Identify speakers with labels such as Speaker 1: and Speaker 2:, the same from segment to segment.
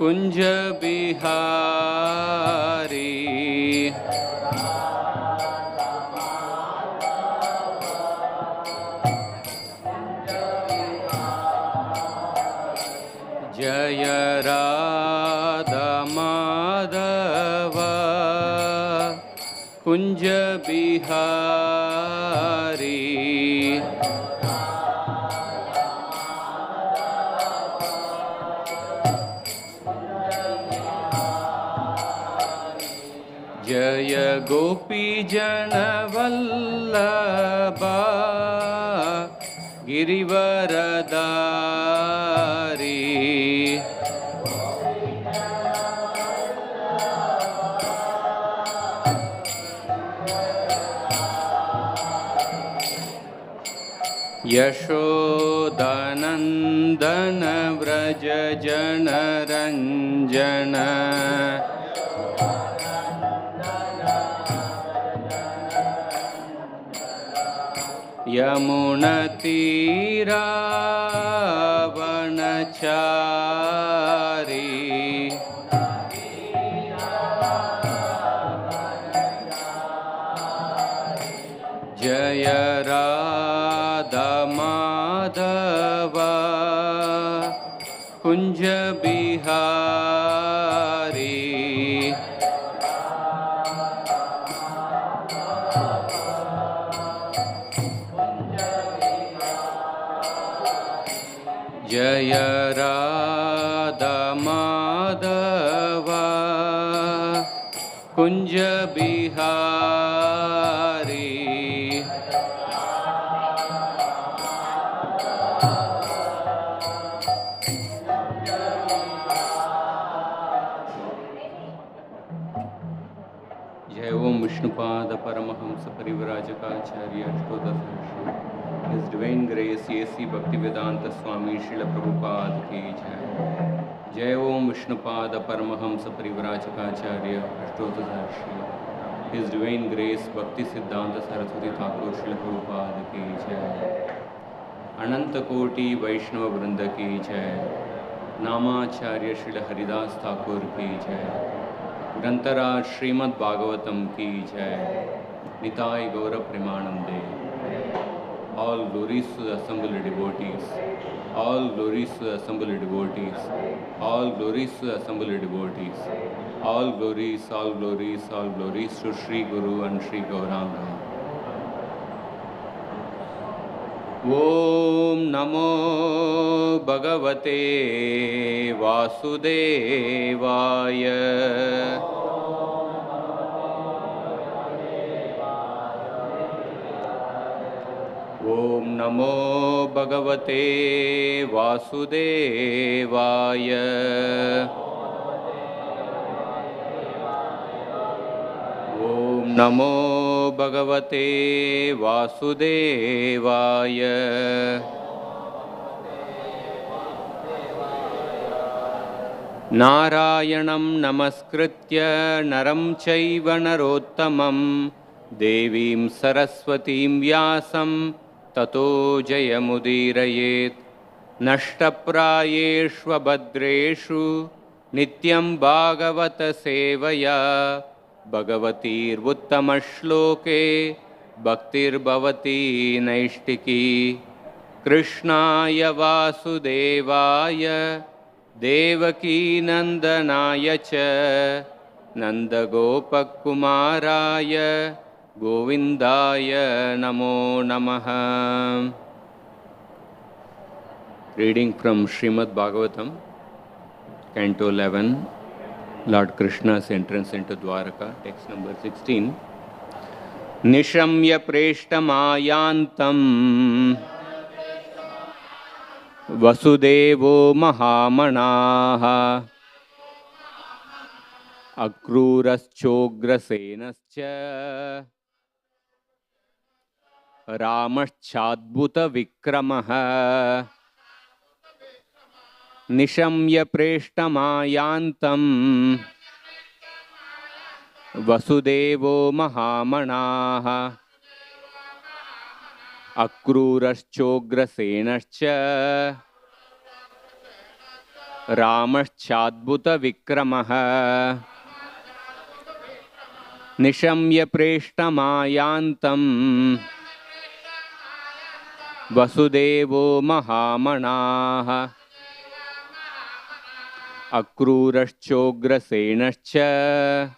Speaker 1: कुंज बिहारी जय राधा माधव कुंज बिहारी जय गोपी जन वल्लभा गिरिवरदारी यशोदानंदन व्रज जनरंजन यमुनतीरावनचारी जय राधा माधव कुंज बिहारी जय राधा माधव कुंज बिहारी जय ओम Vishnupad Paramhans परिव्राजकाचार्य अष्टोदश His Divine Grace A.C. Bhaktivedanta Swami Srila Prabhupada ki jai. Jai Om Vishnupada Paramahamsa Parivrajakacharya Ashtodasarshi. His Divine Grace Bhakti Siddhanta Saraswati Thakur Srila Prabhupada ki jai. Ananta Koti Vaishnava Vrinda ki jai. Namacharya Srila Haridas Thakur ki jai. Grantaraj Srimad Bhagavatam ki jai. Nitai Gaura Premanande. All glories to the assembled devotees. All glories to the assembled devotees. All glories to the assembled devotees. All glories, all glories, all glories to Sri Guru and Sri Gauranga. Om Namo Bhagavate Vasudevaya. Om Namo Bhagavate Vasudevaya. Om Namo Bhagavate Vasudevaya. Narayanam Namaskritya Naram Chaiva Narottamam Devim Saraswatim Vyasam Tato Jayamudirayet. Nashtaprayeshva Bhadreshu Nityam Bhagavata Sevaya. Bhagavatir Uttamashloke Bhaktir Bhavati Naishtiki. Krishnaya Vasudevaya Devaki Nandanaya Cha Nanda Gopakumaraya Govindaya Namo Namaha. Reading from Srimad Bhagavatam, Canto 11, Lord Krishna's entrance into Dwaraka, text number 16. Nishamya Preshtamayantam Vasudevo Mahamanaha Akruraschograsena Ramaschadbhuta Vikramaha. Nishamya Preshtamayantam Vasudevo Mahamanaha Akruraschograsena Ramashchadbhuta Vikramaha Nishamya Preshtamayantam Vasudevo Mahamanaha Akrurashchograsenascha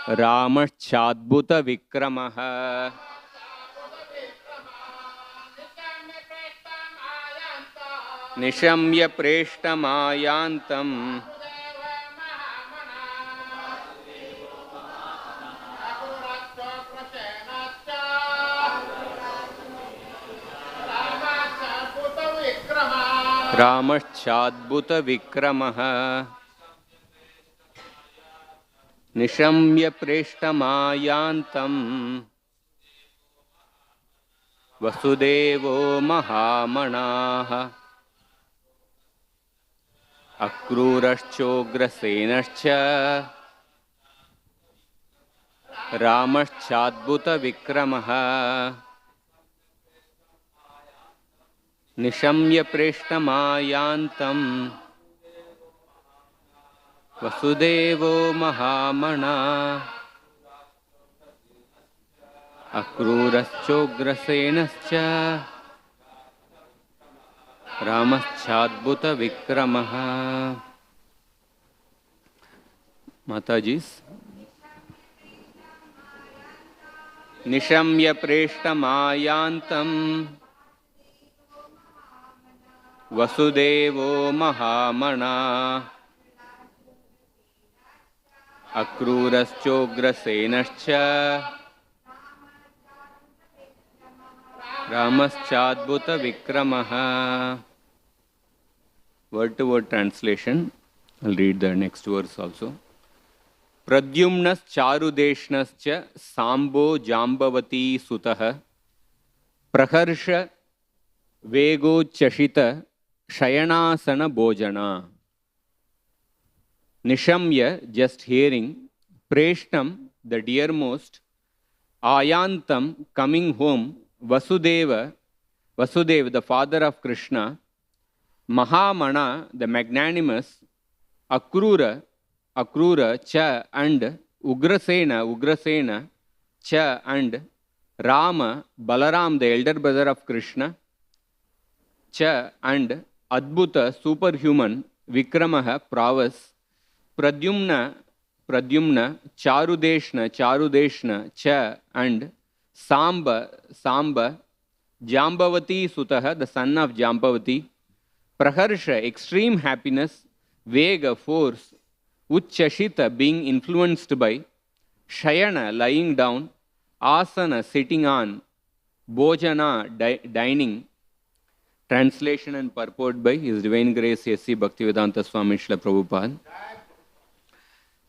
Speaker 1: Ramashchadbhuta Vikramaha Nishamya Preshtamayantam Ramashchadbhuta Vikramaha Nishamya Preshtamayantam Vasudevo Mahamanaha Akrurashchograsenascha Ramashchadbhuta Vikramaha Nishamya Preshtamayantam Vasudevo Mahamana Akrurashchograsenascha Ramashchadbhuta Vikramaha. Matajis. Nishamya Preshtamayantam Vasudevo Mahamana Akrurashchograsenascha Ramashchadbhuta Vikramaha. Word to word translation. I'll read the next verse also. Pradyumnas charudeshnascha sambo jambavati sutah praharsha vego chashita shayanasana bhojana. Nishamya, just hearing, Preshtam, the dearmost, Ayantam, coming home, Vasudeva, the father of Krishna, Mahamana, the magnanimous, Akrura, Cha, and Ugrasena, Cha, and Rama, Balaram, the elder brother of Krishna, Cha, and Adbhuta, superhuman, Vikramaha, prowess, Pradyumna, Charudeshna, Cha, and Samba, Jambavati Sutaha, the son of Jambavati, Praharsha, extreme happiness, Vega, force, Uchchashita, being influenced by, Shayana, lying down, Asana, sitting on, Bhojana, dining. Translation and purport by His Divine Grace A.C. Bhaktivedanta Swami Srila Prabhupada.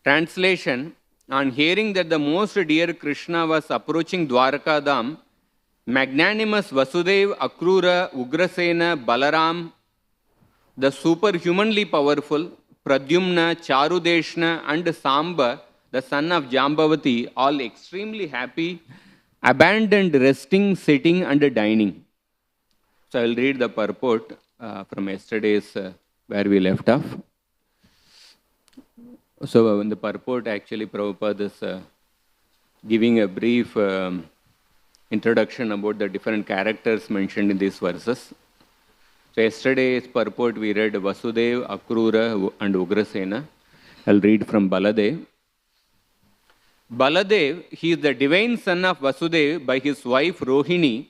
Speaker 1: Translation. On hearing that the most dear Krishna was approaching Dwarkadam, magnanimous Vasudev, Akrura, Ugrasena, Balaram, the superhumanly powerful, Pradyumna, Charudeshna, and Samba, the son of Jambavati, all extremely happy, abandoned resting, sitting, and dining. So I will read the purport from yesterday's where we left off. So in the purport, actually, Prabhupada is giving a brief introduction about the different characters mentioned in these verses. So yesterday's purport, we read Vasudev, Akrura, and Ugrasena. I'll read from Baladev. Baladev, he is the divine son of Vasudev by his wife Rohini.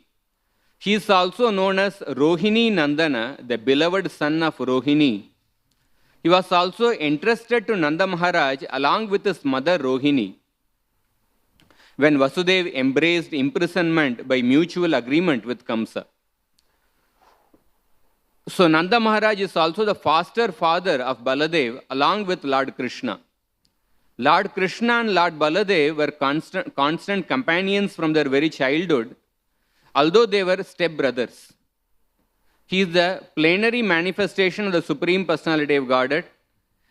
Speaker 1: He is also known as Rohini Nandana, the beloved son of Rohini. He was also entrusted to Nanda Maharaj along with his mother Rohini. When Vasudev embraced imprisonment by mutual agreement with Kamsa. So Nanda Maharaj is also the foster father of Baladev along with Lord Krishna. Lord Krishna and Lord Baladev were constant companions from their very childhood, although they were step-brothers. He is the plenary manifestation of the Supreme Personality of Godhead,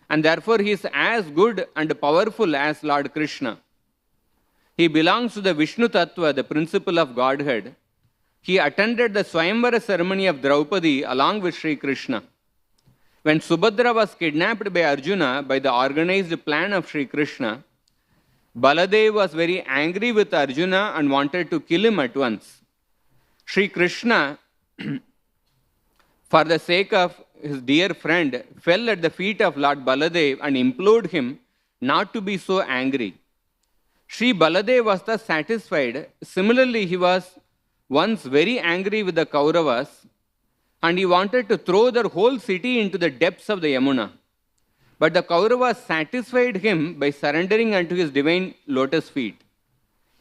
Speaker 1: and therefore he is as good and powerful as Lord Krishna. He belongs to the Vishnu Tattva, the principle of Godhead. He attended the Swayamvara ceremony of Draupadi along with Sri Krishna. When Subhadra was kidnapped by Arjuna by the organized plan of Sri Krishna, Baladev was very angry with Arjuna and wanted to kill him at once. Sri Krishna, for the sake of his dear friend, fell at the feet of Lord Baladev and implored him not to be so angry. Sri Baladev was thus satisfied. Similarly, he was once very angry with the Kauravas and he wanted to throw their whole city into the depths of the Yamuna. But the Kauravas satisfied him by surrendering unto his divine lotus feet.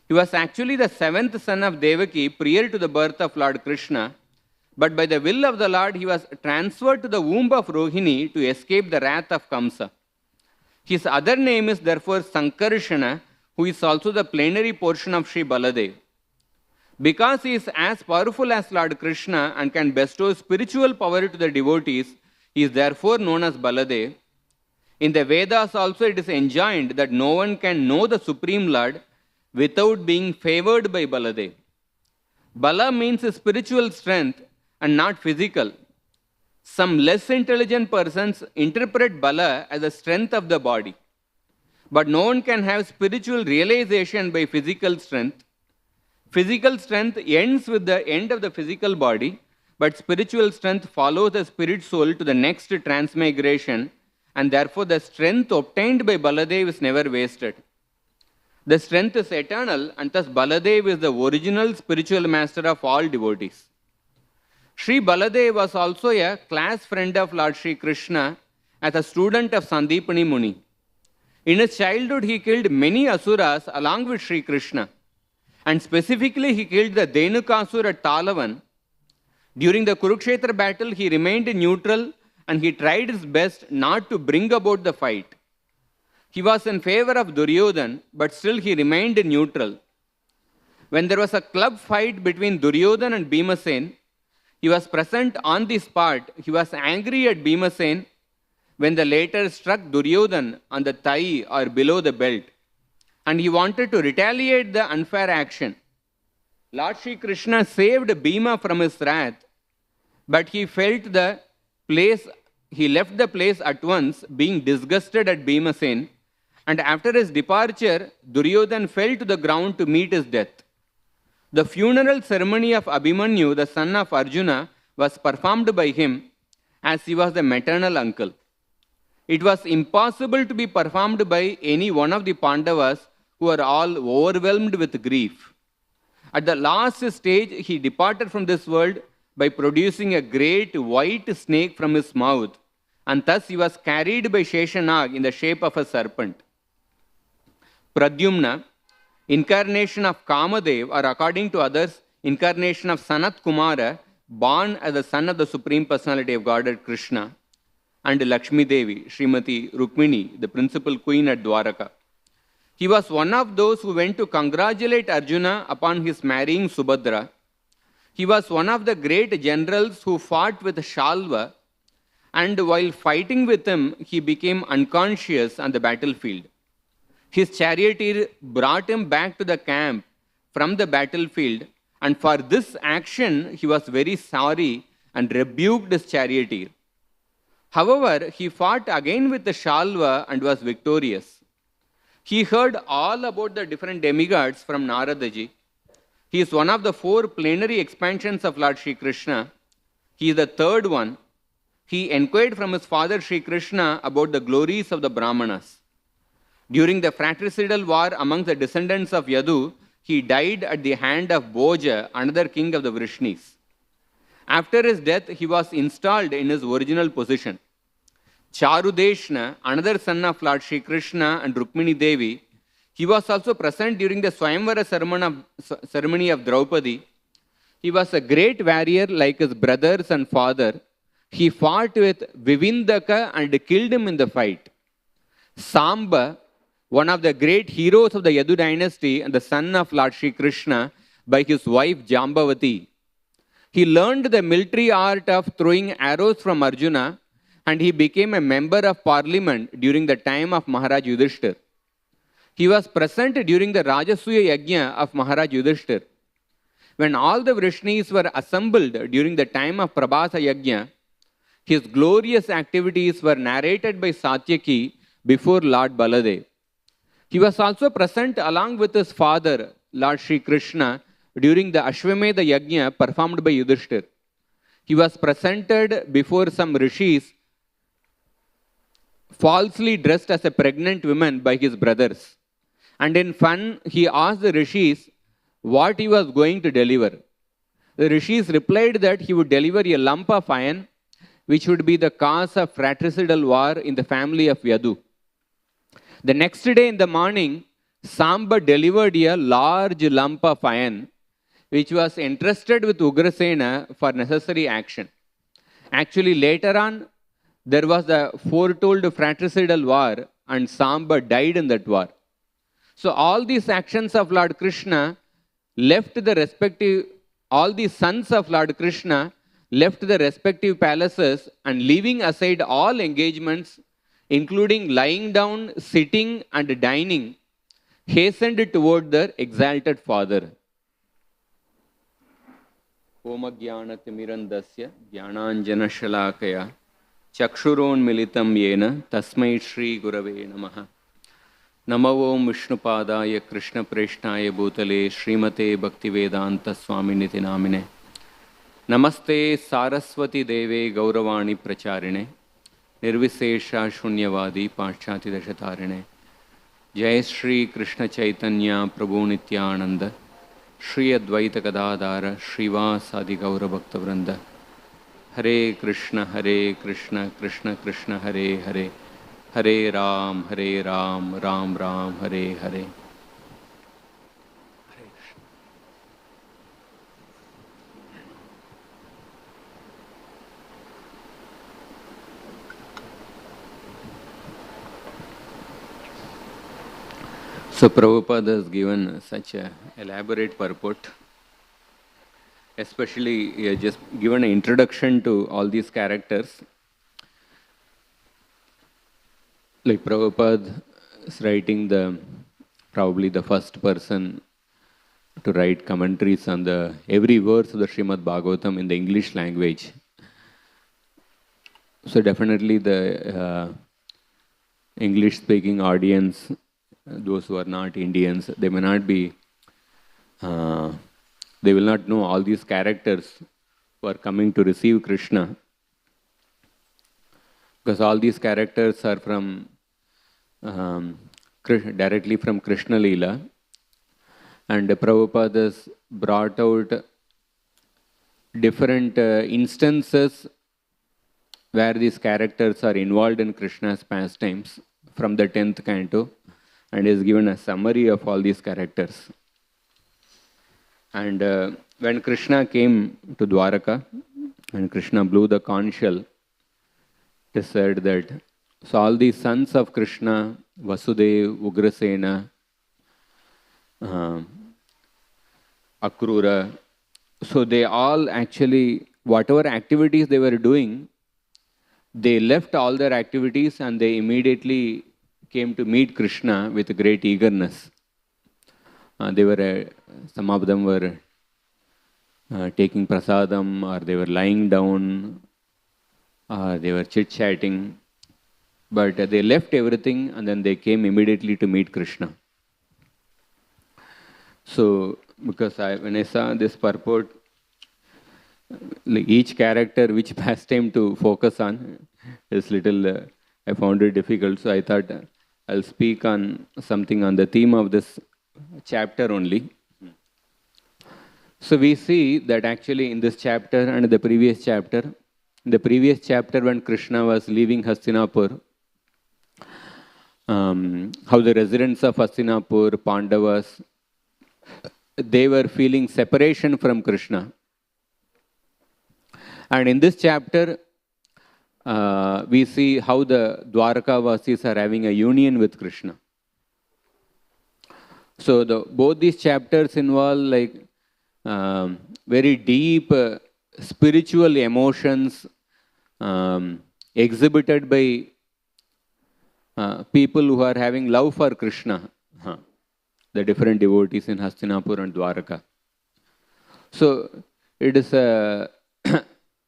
Speaker 1: He was actually the seventh son of Devaki prior to the birth of Lord Krishna, but by the will of the Lord, he was transferred to the womb of Rohini to escape the wrath of Kamsa. His other name is therefore Sankarshana, who is also the plenary portion of Sri Baladev. Because he is as powerful as Lord Krishna and can bestow spiritual power to the devotees, he is therefore known as Baladev. In the Vedas also it is enjoined that no one can know the Supreme Lord without being favored by Baladev. Bala means spiritual strength and not physical. Some less intelligent persons interpret Bala as the strength of the body. But no one can have spiritual realization by physical strength. Physical strength ends with the end of the physical body, but spiritual strength follows the spirit soul to the next transmigration, and therefore the strength obtained by Baladev is never wasted. The strength is eternal, and thus Baladev is the original spiritual master of all devotees. Sri Baladev was also a class friend of Lord Sri Krishna as a student of Sandipani Muni. In his childhood, he killed many asuras along with Sri Krishna. And specifically, he killed the Dhenukasura at Talavan. During the Kurukshetra battle, he remained neutral and he tried his best not to bring about the fight. He was in favor of Duryodhan, but still he remained neutral. When there was a club fight between Duryodhan and Bhimasen, he was present on the spot. He was angry at Bhimasen when the latter struck Duryodhan on the thigh or below the belt, and he wanted to retaliate the unfair action. Lord Sri Krishna saved Bhima from his wrath, but he left the place at once, being disgusted at Bhimasen, and after his departure, Duryodhan fell to the ground to meet his death. The funeral ceremony of Abhimanyu, the son of Arjuna, was performed by him as he was the maternal uncle. It was impossible to be performed by any one of the Pandavas who were all overwhelmed with grief. At the last stage, he departed from this world by producing a great white snake from his mouth, and thus he was carried by Sheshanag in the shape of a serpent. Pradyumna, incarnation of Kamadev, or according to others, incarnation of Sanat Kumara, born as the son of the Supreme Personality of Godhead Krishna, and Lakshmi Devi, Srimati Rukmini, the principal queen at Dwaraka. He was one of those who went to congratulate Arjuna upon his marrying Subhadra. He was one of the great generals who fought with Shalva, and while fighting with him, he became unconscious on the battlefield. His charioteer brought him back to the camp from the battlefield, and for this action he was very sorry and rebuked his charioteer. However, he fought again with the Shalva and was victorious. He heard all about the different demigods from Naradaji. He is one of the 4 plenary expansions of Lord Sri Krishna. He is the third one. He inquired from his father Sri Krishna about the glories of the Brahmanas. During the fratricidal war amongst the descendants of Yadu, he died at the hand of Bhoja, another king of the Vrishnis. After his death, he was installed in his original position. Charudeshna, another son of Lord Sri Krishna and Rukmini Devi, he was also present during the Swayamvara ceremony of Draupadi. He was a great warrior like his brothers and father. He fought with Vivindaka and killed him in the fight. Samba, one of the great heroes of the Yadu dynasty and the son of Lord Sri Krishna by his wife Jambavati. He learned the military art of throwing arrows from Arjuna, and he became a member of parliament during the time of Maharaj Yudhishthir. He was present during the Rajasuya Yajna of Maharaj Yudhishthir. When all the Vrishnis were assembled during the time of Prabhasa Yajna, his glorious activities were narrated by Satyaki before Lord Baladev. He was also present along with his father, Lord Sri Krishna, during the Ashwamedha Yajna performed by Yudhishthir. He was presented before some rishis, falsely dressed as a pregnant woman by his brothers. And in fun, he asked the rishis what he was going to deliver. The rishis replied that he would deliver a lump of iron, which would be the cause of fratricidal war in the family of Yadu. The next day in the morning, Samba delivered a large lump of iron, which was entrusted with Ugrasena for necessary action. Actually, later on, there was the foretold fratricidal war, and Samba died in that war. So all these actions of Lord Krishna left the respective, all the sons of Lord Krishna left the respective palaces and leaving aside all engagements, including lying down, sitting and dining, hastened toward their exalted father. Oma Jnana Timirandasya Jnananjana Shalakaya Chakshuron Militam Yena Tasmai Shri Gurave Namaha. Namo Om Vishnupadaya Krishna Preshnaya Bhutale Srimate Bhaktivedanta Swaminiti Namine. Namaste Saraswati Deve Gauravani Pracharine Nirvisesha Shunyavadi Paschati Dashatarine. Jai Shri Krishna Chaitanya Prabhu Nityananda Shri Advaita Gadadhara Shrivasadi Gaura Bhakta Vranda. Hare Krishna Krishna Krishna Hare Hare Hare Ram Ram Ram Hare Hare. So Prabhupada has given such an elaborate purport. Especially, he has just given an introduction to all these characters. Like Prabhupada is writing probably the first person to write commentaries on every verse of the Srimad Bhagavatam in the English language. So definitely the English-speaking audience, those who are not Indians, they may not be, they will not know all these characters who are coming to receive Krishna. Because all these characters are from directly from Krishna Leela. And Prabhupada has brought out different instances where these characters are involved in Krishna's pastimes from the 10th canto, and has given a summary of all these characters. And when Krishna came to Dwaraka, and Krishna blew the conchal, it is said that so all these sons of Krishna, Vasudev, Ugrasena, Akrura, so they all actually, whatever activities they were doing, they left all their activities and they immediately came to meet Krishna with great eagerness. They were, some of them were taking prasadam, or they were lying down, or they were chit-chatting. But they left everything and then they came immediately to meet Krishna. So, because when I saw this purport, like each character, which pastime to focus on is little, I found it difficult. So I thought I'll speak on something on the theme of this chapter only. So we see that actually in this chapter and in the previous chapter, when Krishna was leaving Hastinapur, how the residents of Hastinapur, Pandavas, they were feeling separation from Krishna. And in this chapter, we see how the Dwarkavasis are having a union with Krishna. So both these chapters involve like very deep spiritual emotions exhibited by people who are having love for Krishna, the different devotees in Hastinapur and Dwaraka. So it is a,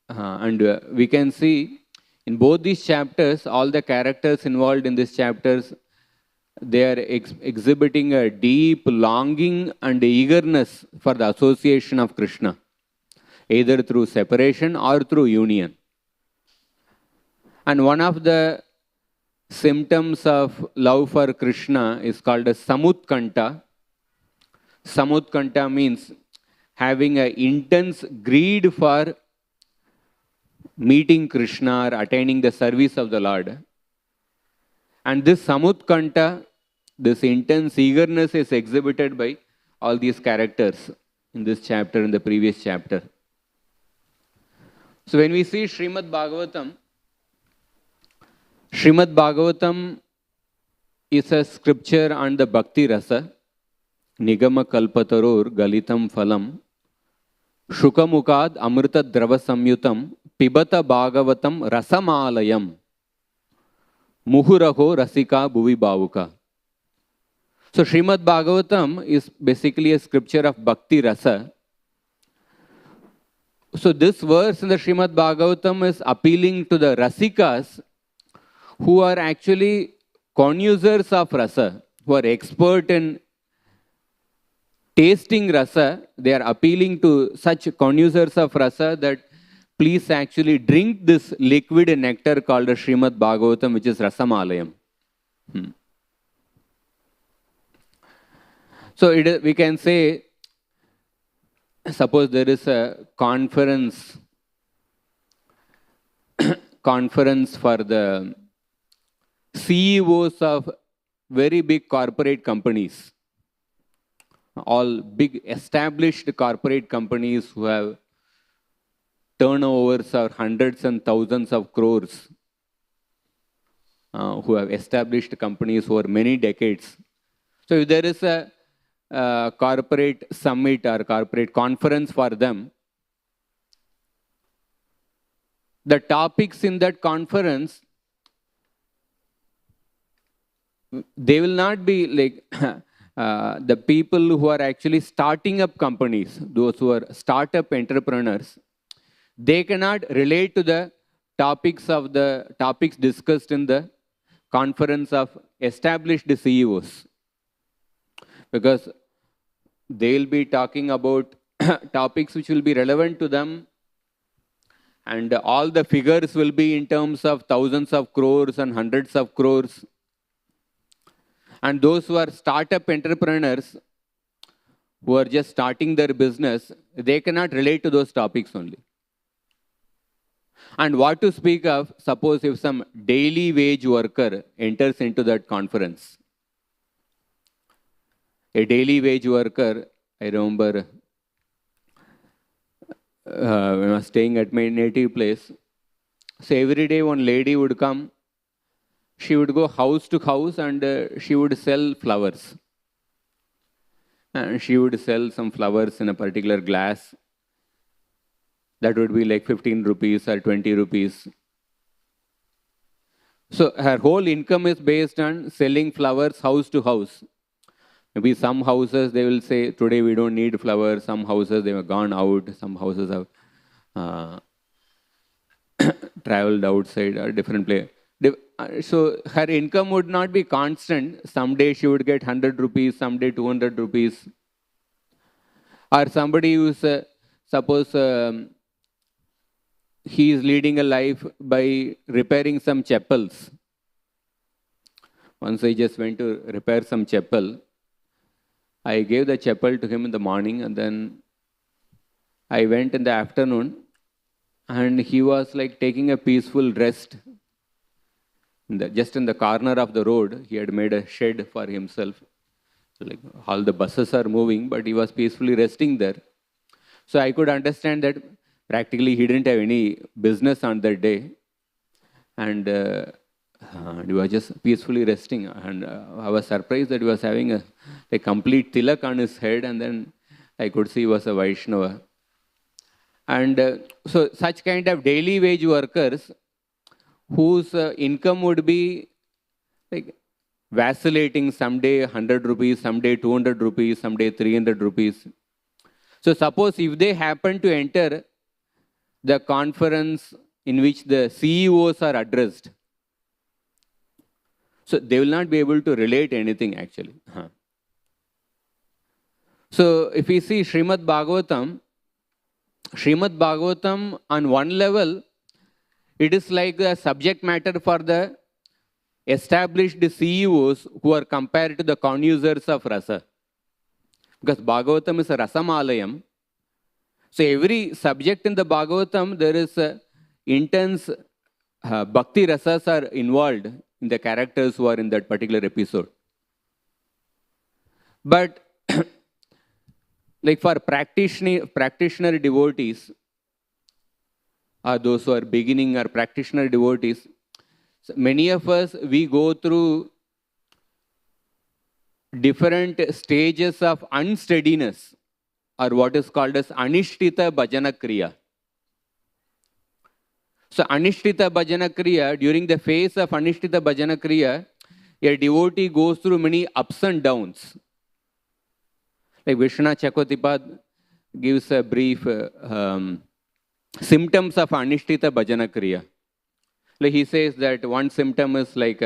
Speaker 1: and we can see In both these chapters, all the characters involved in these chapters, they are exhibiting a deep longing and eagerness for the association of Krishna, either through separation or through union. And one of the symptoms of love for Krishna is called as samutkanta. Samutkanta means having an intense greed for meeting Krishna or attaining the service of the Lord. And this samutkanta, this intense eagerness, is exhibited by all these characters in this chapter, in the previous chapter. So when we see Srimad Bhagavatam is a scripture on the Bhakti Rasa, Nigama Kalpataror Galitam Phalam, Shukamukad Amrita Drava Samyutam, Pibata Bhagavatam Rasamalayam, Muhuraho Rasika Bhuvi Bhavuka. So Srimad Bhagavatam is basically a scripture of Bhakti Rasa. So this verse in the Srimad Bhagavatam is appealing to the Rasikas who are actually connoisseurs of Rasa, who are expert in tasting Rasa. They are appealing to such connoisseurs of Rasa that please actually drink this liquid nectar called the Srimad Bhagavatam, which is Rasamalayam. So we can say, suppose there is a conference for the CEOs of very big corporate companies, all big established corporate companies who have turnovers of hundreds and thousands of crores, who have established companies over many decades. So if there is a corporate summit or corporate conference for them, the topics in that conference, they will not be like the people who are actually starting up companies, those who are startup entrepreneurs, they cannot relate to the topics discussed in the conference of established CEOs, because they'll be talking about topics which will be relevant to them, and all the figures will be in terms of thousands of crores and hundreds of crores. And those who are startup entrepreneurs, who are just starting their business, they cannot relate to those topics only. And what to speak of, suppose if some daily wage worker enters into that conference. A daily wage worker, I remember when I was staying at my native place, so every day one lady would come. She would go house to house and she would sell flowers. And she would sell some flowers in a particular glass. That would be like 15 rupees or 20 rupees. So her whole income is based on selling flowers house to house. Maybe some houses they will say, today we don't need flowers. Some houses they have gone out. Some houses have traveled outside or different place. So her income would not be constant. Someday she would get 100 rupees, someday 200 rupees. Or somebody who's, suppose he is leading a life by repairing some chapels. Once I just went to repair some chapel. I gave the chapel to him in the morning, and then I went in the afternoon, and he was like taking a peaceful rest. Just in the corner of the road, he had made a shed for himself. So like all the buses are moving, but he was peacefully resting there. So I could understand that practically he didn't have any business on that day. And he was just peacefully resting. And I was surprised that he was having a complete tilak on his head. And then I could see he was a Vaishnava. And so such kind of daily wage workers, whose income would be like vacillating, someday 100 rupees, someday 200 rupees, someday 300 rupees. So suppose if they happen to enter the conference in which the CEOs are addressed. So they will not be able to relate anything actually. So if we see Srimad Bhagavatam on one level, it is like a subject matter for the established CEOs who are compared to the connoisseurs of rasa. Because Bhagavatam is a rasamalayam. So every subject in the Bhagavatam, there is a intense bhakti rasas are involved in the characters who are in that particular episode. But like for practitioner devotees, or those who are beginning or practitioner devotees, so many of us, we go through different stages of unsteadiness, or what is called as anishtita bhajana kriya. So anishtita bhajana kriya, during the phase of anishtita bhajana kriya, a devotee goes through many ups and downs. Like Vishwanath Chakravartipad gives a brief symptoms of anishtita bhajana kriya. Like he says that one symptom is like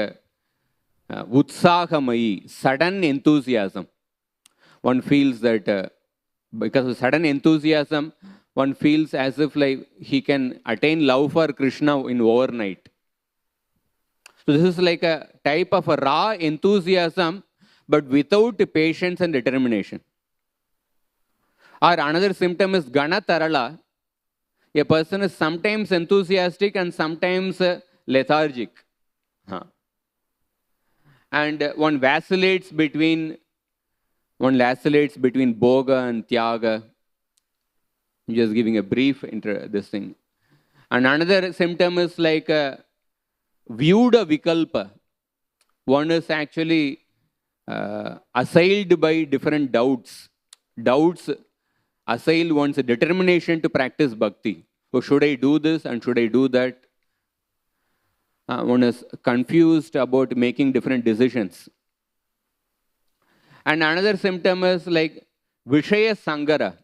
Speaker 1: utsahamayi, sudden enthusiasm. One feels that because of sudden enthusiasm, one feels as if like he can attain love for Krishna in overnight. So this is like a type of a raw enthusiasm, but without patience and determination. Or another symptom is Gana Tarala. A person is sometimes enthusiastic and sometimes lethargic. And one vacillates between Bhoga and Tyaga. I'm just giving a brief this thing. And another symptom is like Vyuda Vikalpa. One is actually assailed by different doubts. Doubts assail one's determination to practice bhakti. So should I do this and should I do that? One is confused about making different decisions. And another symptom is like Vishaya Sangara.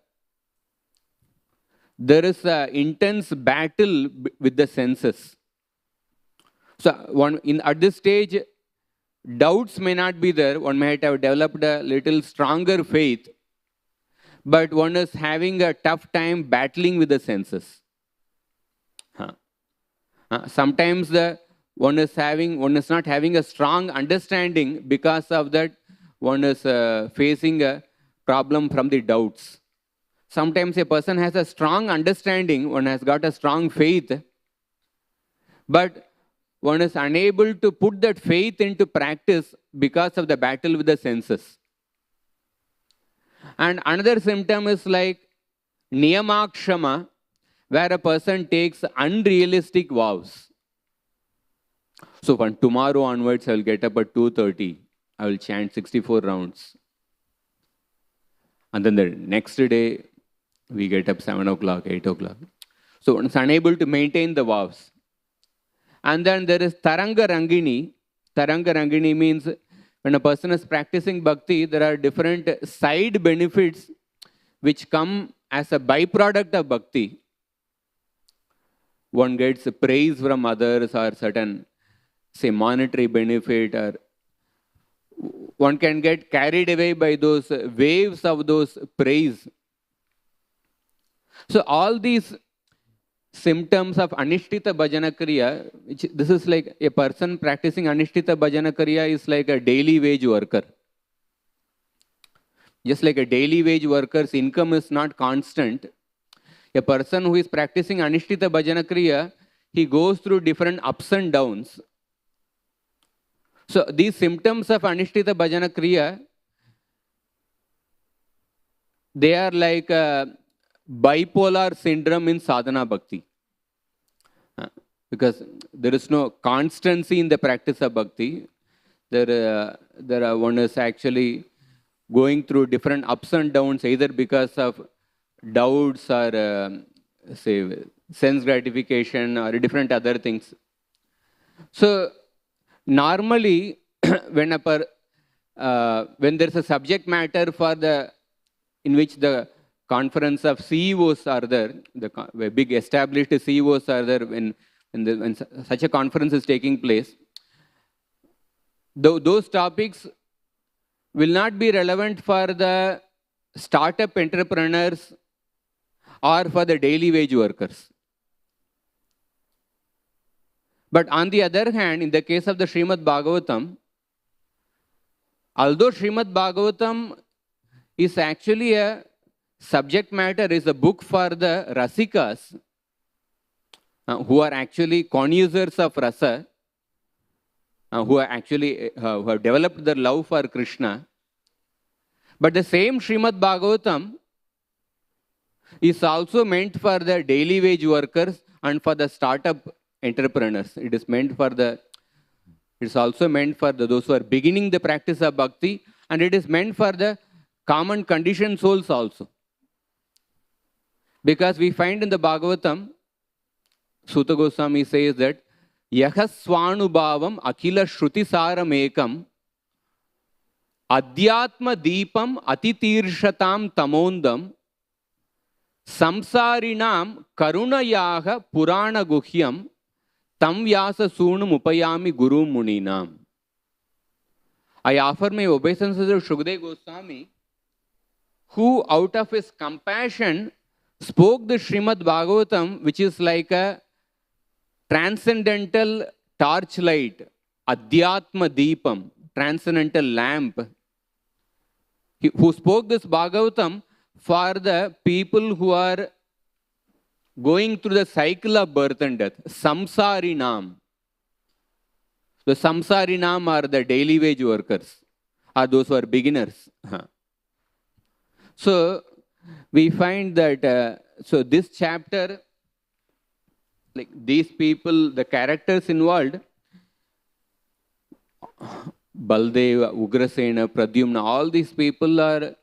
Speaker 1: There is an intense battle with the senses. So at this stage, doubts may not be there. One might have developed a little stronger faith, but one is having a tough time battling with the senses. Sometimes one is not having a strong understanding. Because of that, one is facing a problem from the doubts. Sometimes a person has a strong understanding, one has got a strong faith, but one is unable to put that faith into practice because of the battle with the senses. And another symptom is like Niyamakshama, where a person takes unrealistic vows. So from tomorrow onwards, I will get up at 2:30. I will chant 64 rounds. And then the next day, we get up 7 o'clock, 8 o'clock. So one is unable to maintain the vows. And then there is Taranga Rangini. Taranga Rangini means when a person is practicing bhakti, there are different side benefits which come as a byproduct of bhakti. One gets praise from others or certain, say, monetary benefit, or one can get carried away by those waves of those praise. So all these symptoms of Anishtita Bhajana Kriya, this is like a person practicing Anishtita Bhajana Kriya is like a daily wage worker. Just like a daily wage worker's income is not constant, a person who is practicing Anishtita Bhajana Kriya, he goes through different ups and downs. So these symptoms of Anishtita Bhajana Kriya, they are like a bipolar syndrome in sadhana bhakti. Because there is no constancy in the practice of bhakti. One is actually going through different ups and downs, either because of doubts or say sense gratification or different other things. So normally, when there is a subject matter in which the conference of CEOs are there, the big established CEOs are there, when when such a conference is taking place, those topics will not be relevant for the startup entrepreneurs or for the daily wage workers. But on the other hand, in the case of the Srimad Bhagavatam, although Srimad Bhagavatam is actually a subject matter, is a book for the Rasikas, who are actually connoisseurs of rasa, who have developed their love for Krishna. But the same Srimad Bhagavatam is also meant for the daily wage workers and for the startup entrepreneurs. It is also meant for those who are beginning the practice of bhakti, and it is meant for the common conditioned souls also. Because we find in the Bhagavatam, Suta Goswami says that Yahaswanubhavam Akila Shruti Saramekam Adhyatma Deepam Atitirshatam Tamondam Samsarinam Karunayaha Purana Guhyam Tam Vyasa Sunam Upayami Guru Muninam. I offer my obeisances to Shukdev Goswami, who out of his compassion spoke the Srimad Bhagavatam, which is like a transcendental torchlight, Adhyatma Deepam, transcendental lamp. Who spoke this Bhagavatam for the people who are going through the cycle of birth and death, Samsarinam. The Samsarinam are the daily wage workers, are those who are beginners. So we find that, so this chapter, like these people, the characters involved, Baldeva, Ugrasena, Pradyumna, all these people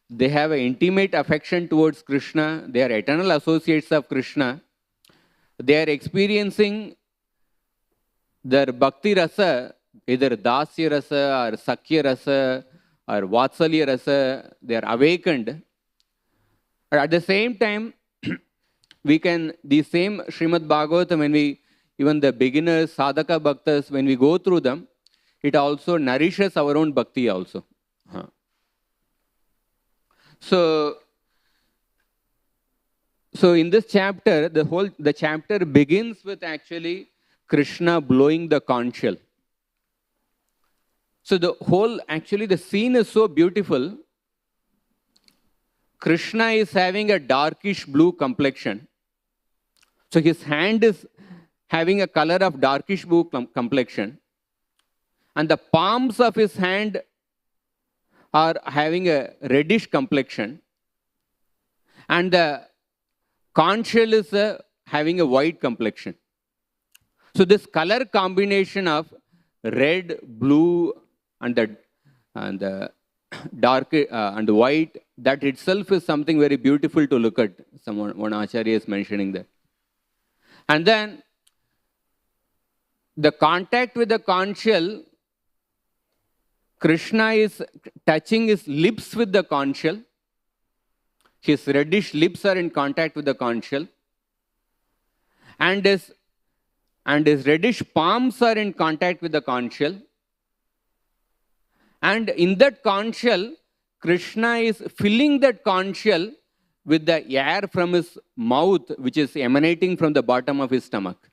Speaker 1: they have an intimate affection towards Krishna. They are eternal associates of Krishna. They are experiencing their bhakti rasa, either dasya rasa or sakya rasa or vatsalya rasa. They are awakened. At the same time, the same Srimad Bhagavatam, even the beginners, Sadhaka Bhaktas, when we go through them, it also nourishes our own bhakti also. So in this chapter, the chapter begins with actually Krishna blowing the conchal. So the scene is so beautiful. Krishna is having a darkish blue complexion. So his hand is having a color of darkish blue complexion. And the palms of his hand are having a reddish complexion. And the conchal is having a white complexion. So this color combination of red, blue, and the dark and white, that itself is something very beautiful to look at. One Acharya is mentioning that. And then the contact with the conchal, Krishna is touching his lips with the conchal. His reddish lips are in contact with the conchal. And his reddish palms are in contact with the conchal. And in that conchal, Krishna is filling that conchal with the air from his mouth, which is emanating from the bottom of his stomach,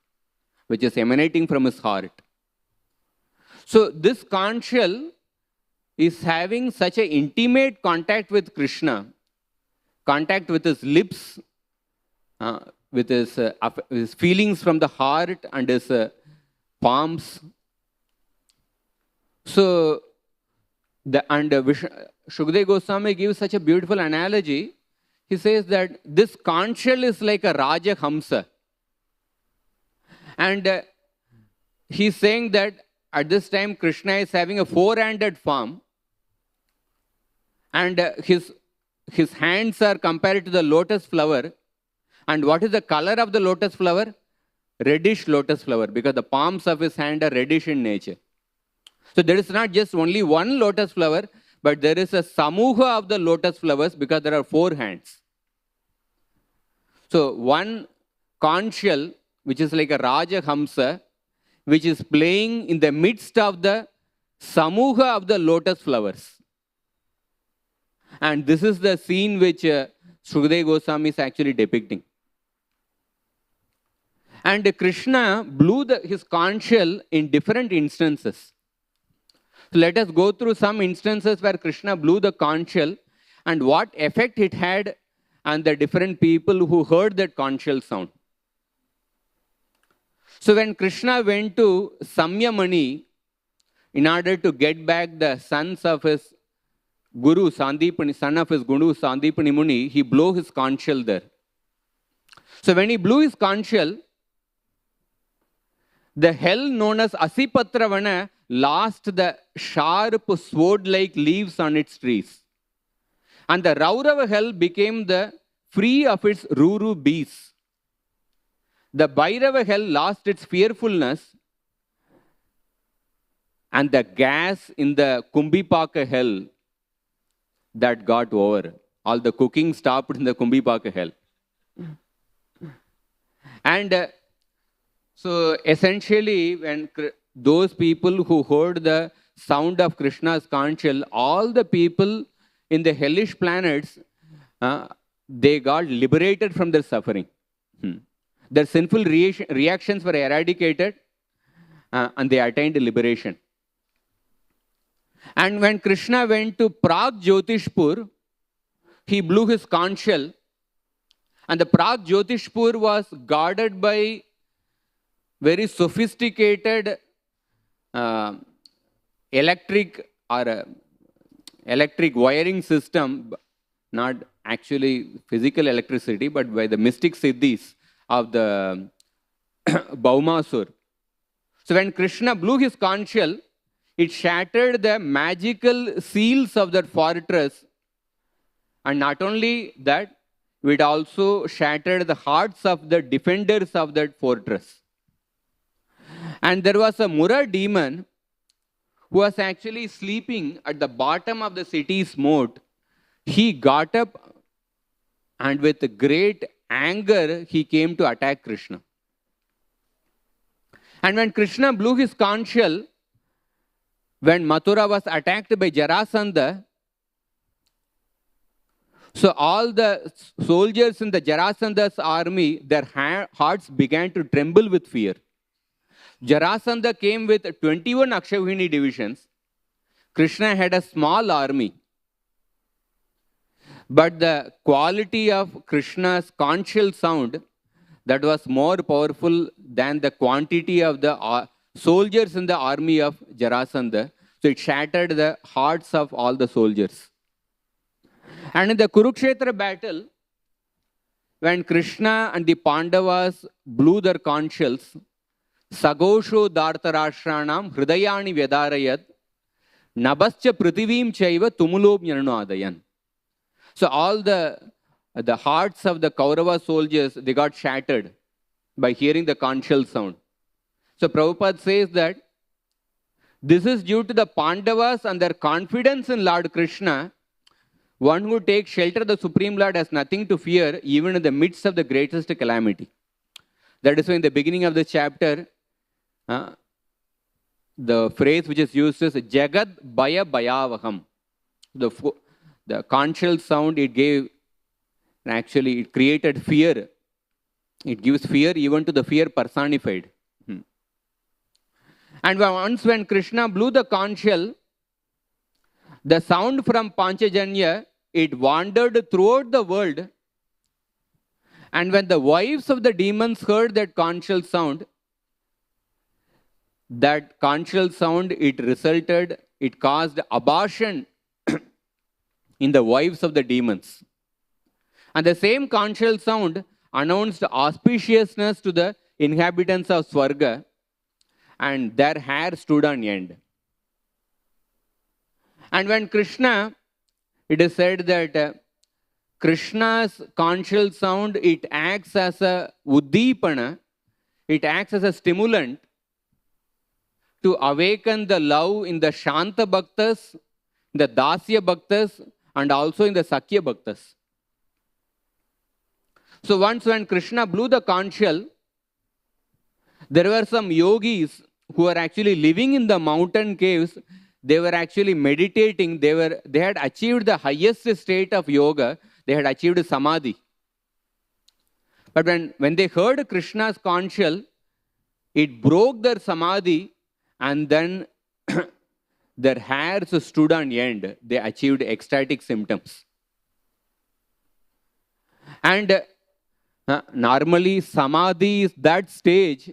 Speaker 1: which is emanating from his heart. So this conchal is having such an intimate contact with Krishna, contact with his lips, with his feelings from the heart and his palms. So, Shukdev Goswami gives such a beautiful analogy. He says that this conchal is like a Raja Hamsa. And he's saying that at this time Krishna is having a four-handed form. And his hands are compared to the lotus flower. And what is the color of the lotus flower? Reddish lotus flower, because the palms of his hand are reddish in nature. So there is not just only one lotus flower, but there is a samuha of the lotus flowers because there are four hands. So one conchal which is like a Raja Hamsa, which is playing in the midst of the Samuha of the lotus flowers. And this is the scene which Sukadeva Goswami is actually depicting. And Krishna blew his conch shell in different instances. So let us go through some instances where Krishna blew the conch shell and what effect it had on the different people who heard that conch shell sound. So when Krishna went to Samyamani in order to get back the sons of his Guru Sandipani, son of his Guru Sandipani Muni, he blew his conch shell there. So when he blew his conch shell, the hell known as Asipatravana lost the sharp sword-like leaves on its trees. And the Raurava hell became the free of its Ruru beasts. The Bhairava hell lost its fearfulness, and the gas in the Kumbhipaka hell that got over. All the cooking stopped in the Kumbhipaka hell. And so essentially, when those people who heard the sound of Krishna's conch shell, all the people in the hellish planets, they got liberated from their suffering. Their sinful reactions were eradicated and they attained liberation. And when Krishna went to Prag Jyotishpur, he blew his conch shell. And the Prag Jyotishpur was guarded by very sophisticated electric wiring system, not actually physical electricity, but by the mystic siddhis of the Baumasur. So when Krishna blew his conch shell, it shattered the magical seals of that fortress. And not only that, it also shattered the hearts of the defenders of that fortress. And there was a Mura demon who was actually sleeping at the bottom of the city's moat. He got up and with great anger, he came to attack Krishna. And when Krishna blew his conch shell, when Mathura was attacked by Jarasandha, so all the soldiers in the Jarasandha's army, their hearts began to tremble with fear. Jarasandha came with 21 Akshavini divisions. Krishna had a small army. But the quality of Krishna's conch shell sound, that was more powerful than the quantity of the soldiers in the army of Jarasandha. So it shattered the hearts of all the soldiers. And in the Kurukshetra battle, when Krishna and the Pandavas blew their conch shells, Sagosho Dhartarashranam Hridayani Vyadarayat Nabascha Prithivim Chaiva Tumulobhyanadayan. So all the hearts of the Kaurava soldiers, they got shattered by hearing the conch shell sound. So Prabhupada says that this is due to the Pandavas and their confidence in Lord Krishna. One who takes shelter of the Supreme Lord has nothing to fear, even in the midst of the greatest calamity. That is why in the beginning of the chapter, the phrase which is used is Jagad Bhaya Bhayavaham. The conch shell sound it gave, actually it created fear. It gives fear even to the fear personified. And once when Krishna blew the conch shell, the sound from Panchajanya, it wandered throughout the world. And when the wives of the demons heard that conch shell sound, it caused abortion in the wives of the demons. And the same conch shell sound announced auspiciousness to the inhabitants of Swarga, and their hair stood on end. And when Krishna, it is said that Krishna's conch shell sound, it acts as a uddipana, it acts as a stimulant to awaken the love in the Shanta Bhaktas, the Dasya Bhaktas, and also in the Sakya Bhaktas. So once when Krishna blew the conch shell, There were some yogis who were actually living in the mountain caves. They were actually meditating. They had achieved the highest state of yoga. They had achieved samadhi. But when they heard Krishna's Conchal, it broke their samadhi, and then their hairs stood on end. They achieved ecstatic symptoms. And normally samadhi is that stage.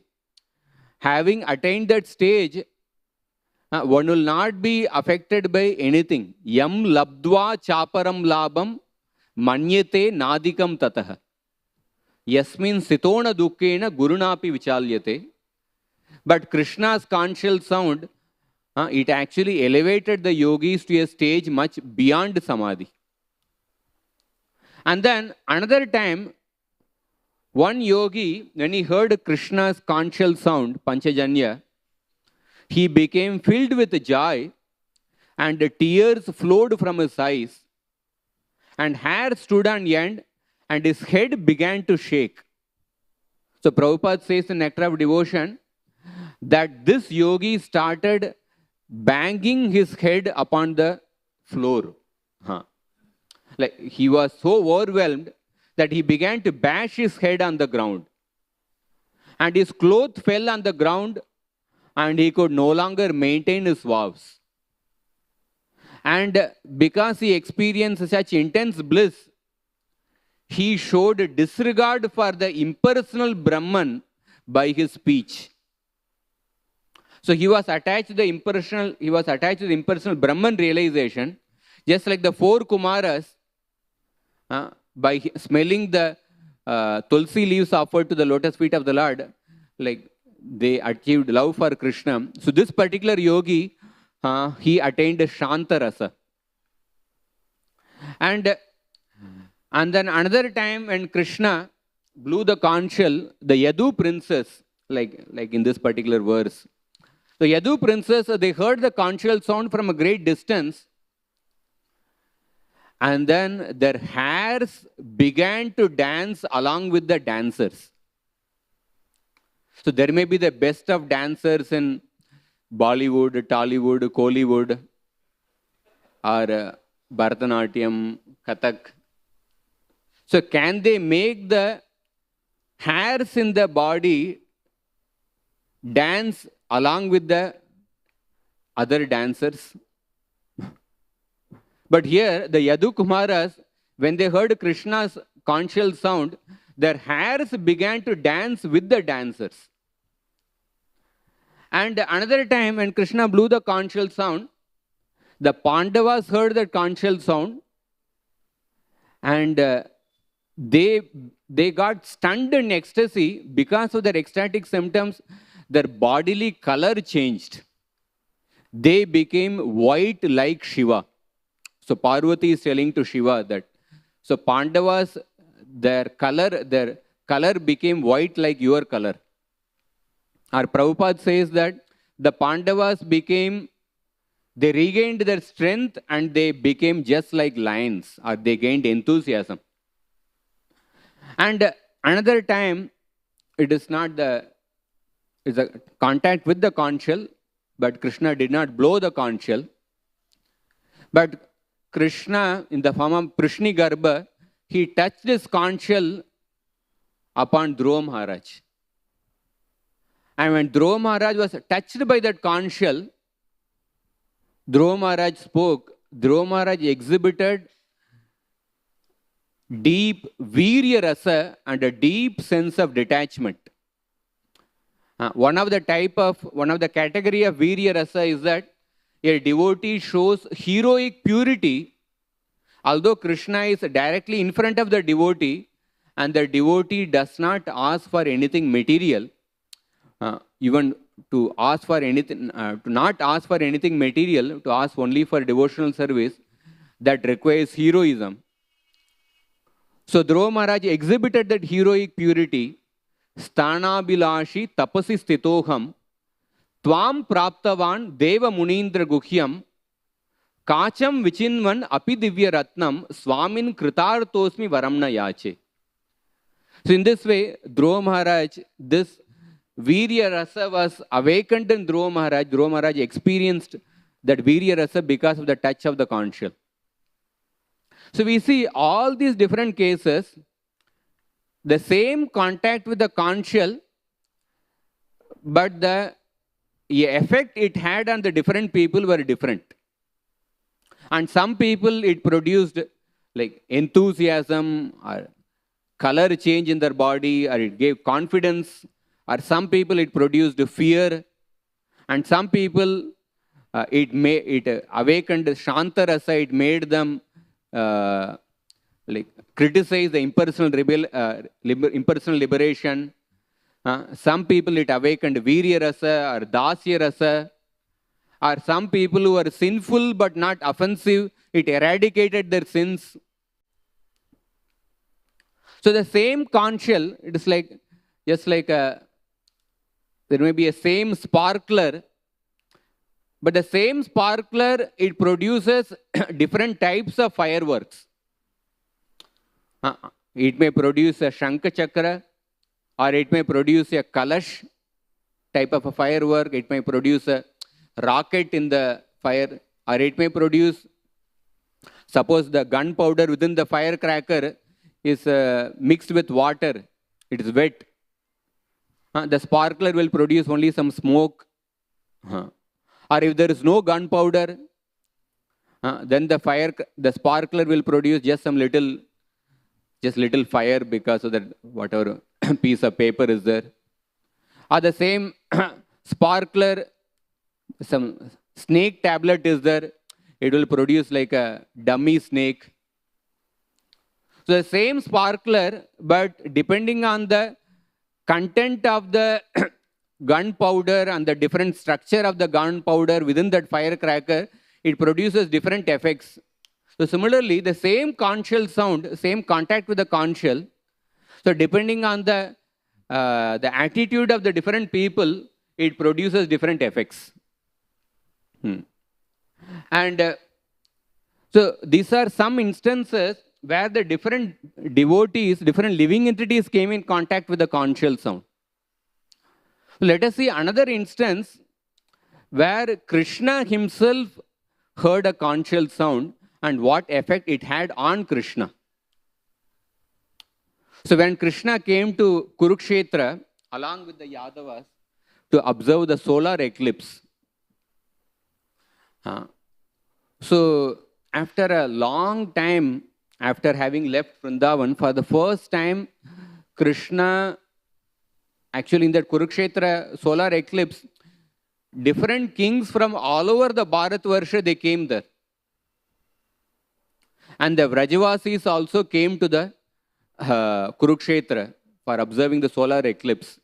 Speaker 1: Having attained that stage, one will not be affected by anything. Yam labdva chaparam labam manyate nadikam tatah. Yasmin sitona dukkena gurunapi vichalyate. But Krishna's Conchal sound, it actually elevated the yogis to a stage much beyond samadhi. And then another time, one yogi, when he heard Krishna's Conchal sound, Panchajanya, he became filled with joy, and the tears flowed from his eyes, and hair stood on end, and his head began to shake. So Prabhupada says in Nectar of Devotion that this yogi started banging his head upon the floor. Like he was so overwhelmed that he began to bash his head on the ground. And his clothes fell on the ground, and he could no longer maintain his vows. And because he experienced such intense bliss, he showed disregard for the impersonal Brahman by his speech. So he was attached to the impersonal Brahman realization, just like the four Kumaras, by smelling the tulsi leaves offered to the lotus feet of the Lord, like they achieved love for Krishna. So this particular yogi, he attained Shanta Rasa. And then another time when Krishna blew the Conchal, the Yadu princess, like in this particular verse, the Yadu princess, they heard the Conchal sound from a great distance, and then their hairs began to dance along with the dancers. So there may be the best of dancers in Bollywood, Tollywood, Kollywood, or Bharatanatyam, Kathak. So can they make the hairs in the body dance along with the other dancers? But here, the Yadu Kumaras, when they heard Krishna's Conchal sound, their hairs began to dance with the dancers. And another time, when Krishna blew the Conchal sound, the Pandavas heard that Conchal sound, and they got stunned in ecstasy. Because of their ecstatic symptoms, their bodily color changed. They became white like Shiva. So Parvati is telling to Shiva that, so Pandavas, their color became white like your color. Our Prabhupada says that the Pandavas they regained their strength and they became just like lions, or they gained enthusiasm. And another time, it's a contact with the Conchal, but Krishna did not blow the Conchal. But Krishna, in the form of Prishni Garbha, he touched his Conchal upon Dhruva Maharaj. And when Dhruva Maharaj was touched by that Conchal, Dhruva Maharaj spoke. Dhruva Maharaj exhibited deep Virya Rasa and a deep sense of detachment. One of the category of Virya Rasa is that a devotee shows heroic purity, although Krishna is directly in front of the devotee, and the devotee does not ask for anything material, even to ask for anything, to not ask for anything material, to ask only for devotional service, that requires heroism. So Dhruva Maharaj exhibited that heroic purity. Sthanabhilashi tapasi stitoham Tvam praptavan deva munindra guhyam kacham vichinvan api divya ratnam swamin kritartosmi varamna yache. So in this way, Dhruva Maharaj, this Virya Rasa was awakened in Dhruva Maharaj. Dhruva Maharaj experienced that Virya Rasa because of the touch of the Conchal. So we see all these different cases, the same contact with the Conchal, but the effect it had on the different people were different. And some people it produced like enthusiasm or color change in their body, or it gave confidence, or some people it produced fear, and some people it awakened Shanta Rasa, it made them like criticize the impersonal impersonal liberation. Some people it awakened Virya Rasa or Dasya Rasa, or some people who are sinful but not offensive, it eradicated their sins. So the same Conchal, it is like, just like there may be a same sparkler, but the same sparkler, it produces different types of fireworks. It may produce a Shankha Chakra, or it may produce a Kalash type of a firework, it may produce a rocket in the fire, or it may produce, suppose the gunpowder within the firecracker is mixed with water, it is wet. The sparkler will produce only some smoke. Or if there is no gunpowder, then the sparkler will produce just some little fire because of that whatever piece of paper is there. Or the same sparkler, some snake tablet is there, it will produce like a dummy snake. So the same sparkler, but depending on the content of the gunpowder and the different structure of the gunpowder within that firecracker, it produces different effects. So similarly, the same Conchal sound, same contact with the Conchal, so depending on the attitude of the different people, it produces different effects. And so these are some instances where the different devotees, different living entities came in contact with the Conchal sound. Let us see another instance where Krishna himself heard a Conchal sound and what effect it had on Krishna. So when Krishna came to Kurukshetra along with the Yadavas to observe the solar eclipse, so after a long time, after having left Vrindavan, for the first time, Krishna, actually in that Kurukshetra solar eclipse, different kings from all over the Bharatvarsha, they came there. And the Vrajavasis also came to the Kurukshetra for observing the solar eclipse.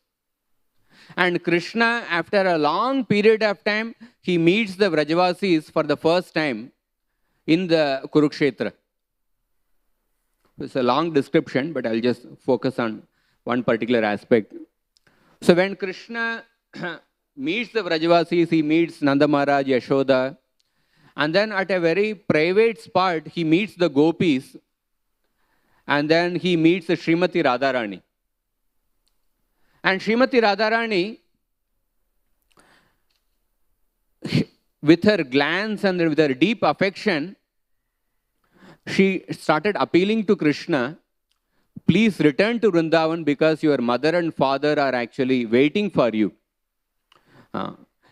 Speaker 1: And Krishna, after a long period of time, he meets the Vrajavasis for the first time in the Kurukshetra. It's a long description, but I'll just focus on one particular aspect. So when Krishna meets the Vrajavasis, he meets Nanda Maharaj, Yashoda, and then at a very private spot, he meets the gopis, and then he meets the Srimati Radharani. And Srimati Radharani, with her glance and with her deep affection, she started appealing to Krishna, please return to Vrindavan because your mother and father are actually waiting for you.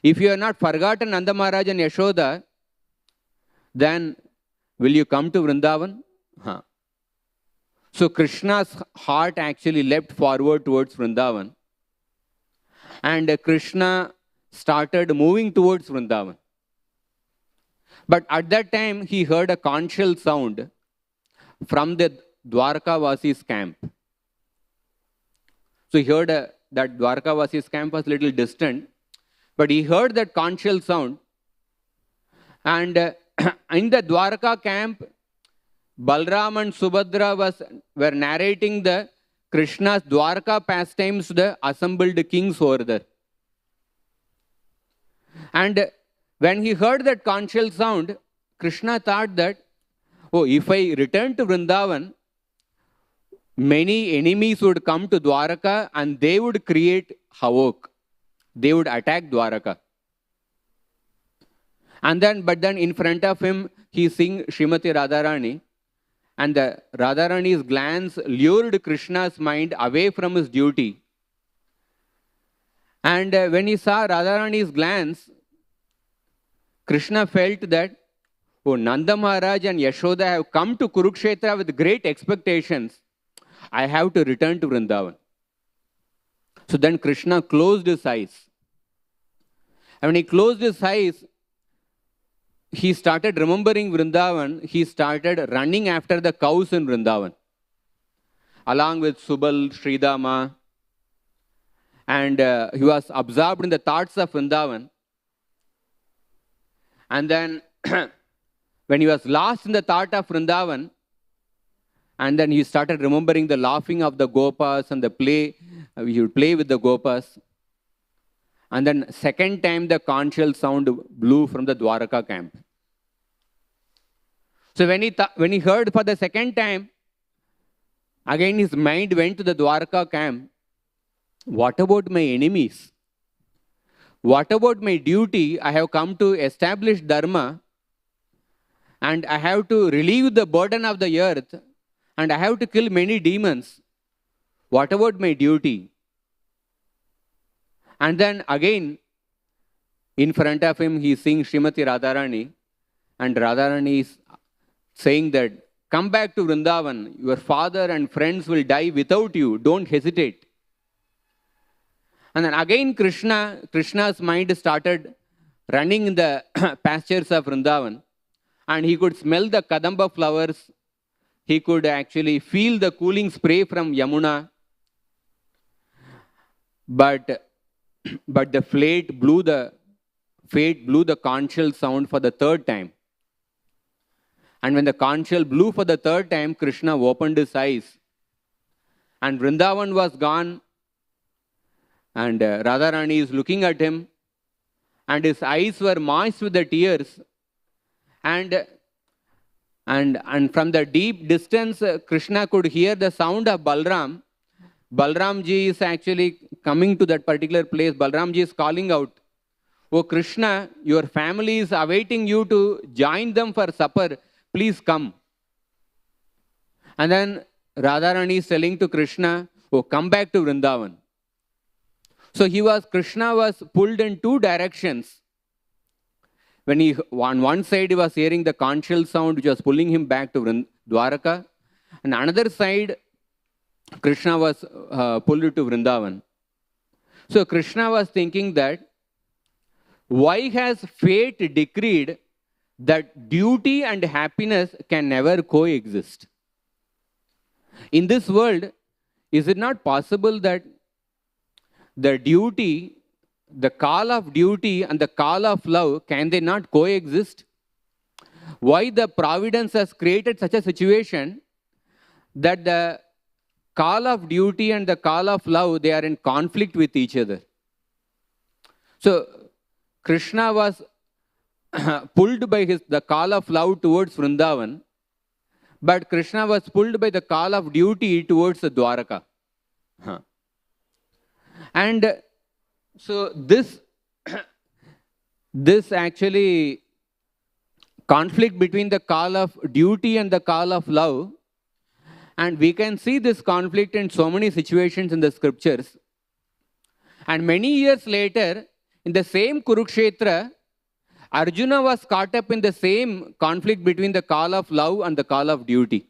Speaker 1: If you have not forgotten Nanda Maharaj and Yashoda, then will you come to Vrindavan? So Krishna's heart actually leapt forward towards Vrindavan. And Krishna started moving towards Vrindavan. But at that time, he heard a Conchal sound from the Dwarkavasi's camp. So he heard that Dwarkavasi's camp was a little distant, but he heard that Conchal sound. And in the Dwarka camp, Balram and Subhadra were narrating the Krishna's Dwarka pastimes to the assembled kings over there. And when he heard that Conchal sound, Krishna thought that, oh, if I return to Vrindavan, many enemies would come to Dwaraka and they would create havoc. They would attack Dwaraka. But then in front of him, he sing Srimati Radharani. And the Radharani's glance lured Krishna's mind away from his duty. And when he saw Radharani's glance, Krishna felt that, oh, Nanda Maharaj and Yashoda have come to Kurukshetra with great expectations. I have to return to Vrindavan. So then Krishna closed his eyes. And when he closed his eyes, he started remembering Vrindavan. He started running after the cows in Vrindavan, along with Subal, Sridama. And he was absorbed in the thoughts of Vrindavan. And then when he was lost in the thought of Vrindavan, and then he started remembering the laughing of the Gopas and the play. He would play with the Gopas. And then second time the Conchal sound blew from the Dwaraka camp. So when he heard for the second time, again his mind went to the Dwaraka camp. What about my enemies? What about my duty? I have come to establish Dharma, and I have to relieve the burden of the earth, and I have to kill many demons. What about my duty? And then again, in front of him, he sings Srimati Radharani, and Radharani is saying that, come back to Vrindavan. Your father and friends will die without you. Don't hesitate. And then again, Krishna's mind started running in the pastures of Vrindavan, and he could smell the Kadamba flowers. He could actually feel the cooling spray from Yamuna. But the fate blew the Conchal sound for the third time. And when the Conchal blew for the third time, Krishna opened his eyes. And Vrindavan was gone. And Radharani is looking at him. And his eyes were moist with the tears. And from the deep distance, Krishna could hear the sound of Balram. Balramji is actually coming to that particular place. Balramji is calling out, "Oh Krishna, your family is awaiting you to join them for supper. Please come." And then Radharani is telling to Krishna, "Oh, come back to Vrindavan." So Krishna was pulled in two directions. When on one side he was hearing the Conchal sound which was pulling him back to Dwaraka. And another side, Krishna was pulled to Vrindavan. So Krishna was thinking that, why has fate decreed that duty and happiness can never coexist? In this world, is it not possible that the duty, the call of duty and the call of love, can they not coexist? Why the providence has created such a situation that the call of duty and the call of love, they are in conflict with each other? So Krishna was pulled by the call of love towards Vrindavan, but Krishna was pulled by the call of duty towards the Dwaraka. And so this actually conflict between the call of duty and the call of love, and we can see this conflict in so many situations in the scriptures. And many years later, in the same Kurukshetra, Arjuna was caught up in the same conflict between the call of love and the call of duty.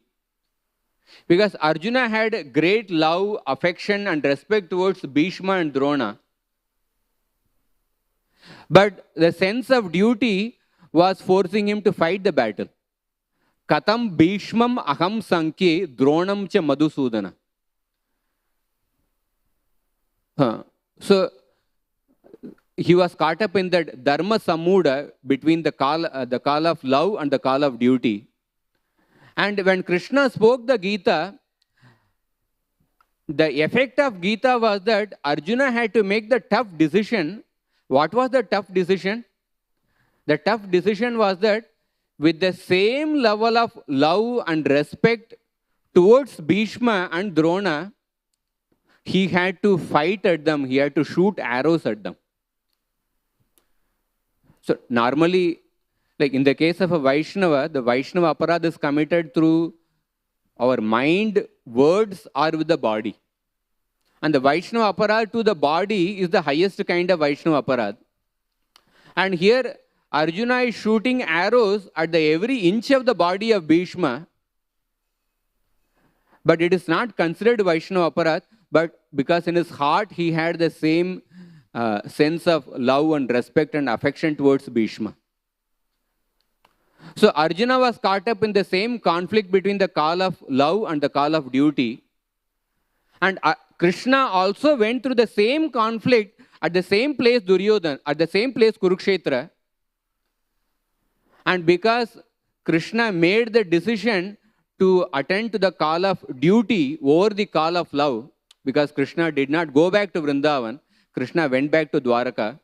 Speaker 1: Because Arjuna had great love, affection and respect towards Bhishma and Drona. But the sense of duty was forcing him to fight the battle. Katam Bhishmam aham sankye dronam cha madhusudana. So he was caught up in that Dharma Samuda between the call of love and the call of duty. And when Krishna spoke the Gita, the effect of Gita was that Arjuna had to make the tough decision. What was the tough decision? The tough decision was that with the same level of love and respect towards Bhishma and Drona, he had to fight at them. He had to shoot arrows at them. So normally, like in the case of a Vaishnava, the Vaishnava aparadha is committed through our mind, words, or with the body. And the Vaishnava aparadha to the body is the highest kind of Vaishnava aparadha. And here, Arjuna is shooting arrows at the every inch of the body of Bhishma. But it is not considered Vaishnava aparadha, but because in his heart he had the same sense of love and respect and affection towards Bhishma. So Arjuna was caught up in the same conflict between the call of love and the call of duty. And Krishna also went through the same conflict at the same place Duryodhana, at the same place Kurukshetra. And because Krishna made the decision to attend to the call of duty over the call of love, because Krishna did not go back to Vrindavan, Krishna went back to Dwaraka.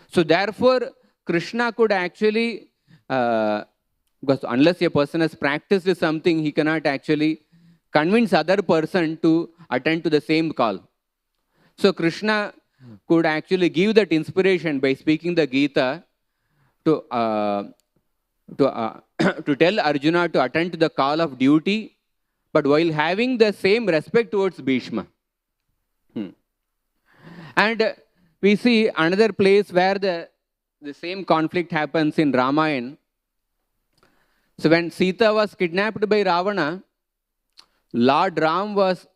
Speaker 1: So therefore, Krishna could actually, because unless a person has practiced something, he cannot actually convince other person to attend to the same call. So Krishna could actually give that inspiration by speaking the Gita to tell Arjuna to attend to the call of duty, but while having the same respect towards Bhishma. And we see another place where the same conflict happens in Ramayana. So when Sita was kidnapped by Ravana, Lord Ram was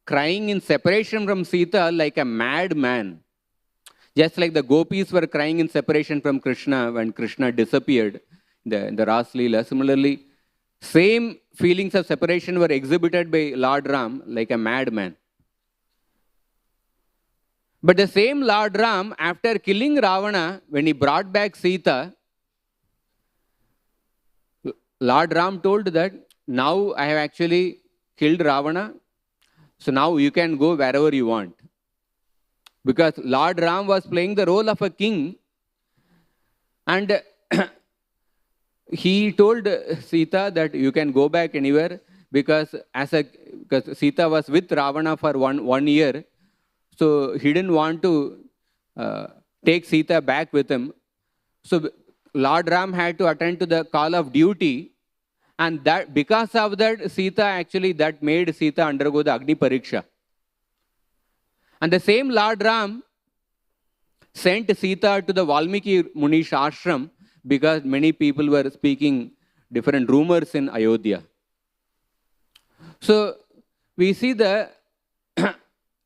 Speaker 1: crying in separation from Sita like a madman. Just like the gopis were crying in separation from Krishna when Krishna disappeared in the Ras Leela. Similarly, same feelings of separation were exhibited by Lord Ram like a madman. But the same Lord Ram, after killing Ravana, when he brought back Sita, Lord Ram told that, now I have actually killed Ravana, so now you can go wherever you want. Because Lord Ram was playing the role of a king, and he told Sita that you can go back anywhere, because Sita was with Ravana for one year, so he didn't want to take Sita back with him. So Lord Ram had to attend to the call of duty, and that because of that, Sita actually, that made Sita undergo the Agni Pariksha. And the same Lord Ram sent Sita to the Valmiki Munish ashram because many people were speaking different rumors in Ayodhya. So we see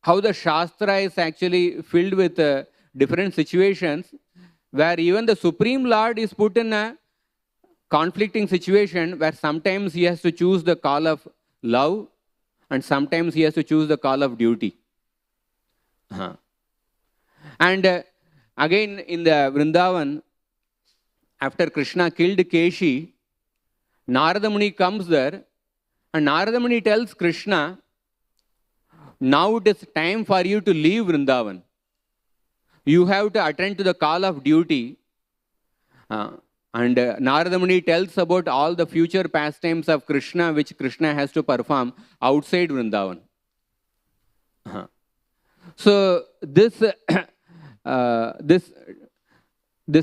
Speaker 1: how the Shastra is actually filled with different situations where even the Supreme Lord is put in a conflicting situation where sometimes he has to choose the call of love and sometimes he has to choose the call of duty. And again in the Vrindavan, after Krishna killed Keshi, Narada Muni comes there and Narada Muni tells Krishna, now it is time for you to leave Vrindavan. You have to attend to the call of duty. And Narada Muni tells about all the future pastimes of Krishna which Krishna has to perform outside Vrindavan. So this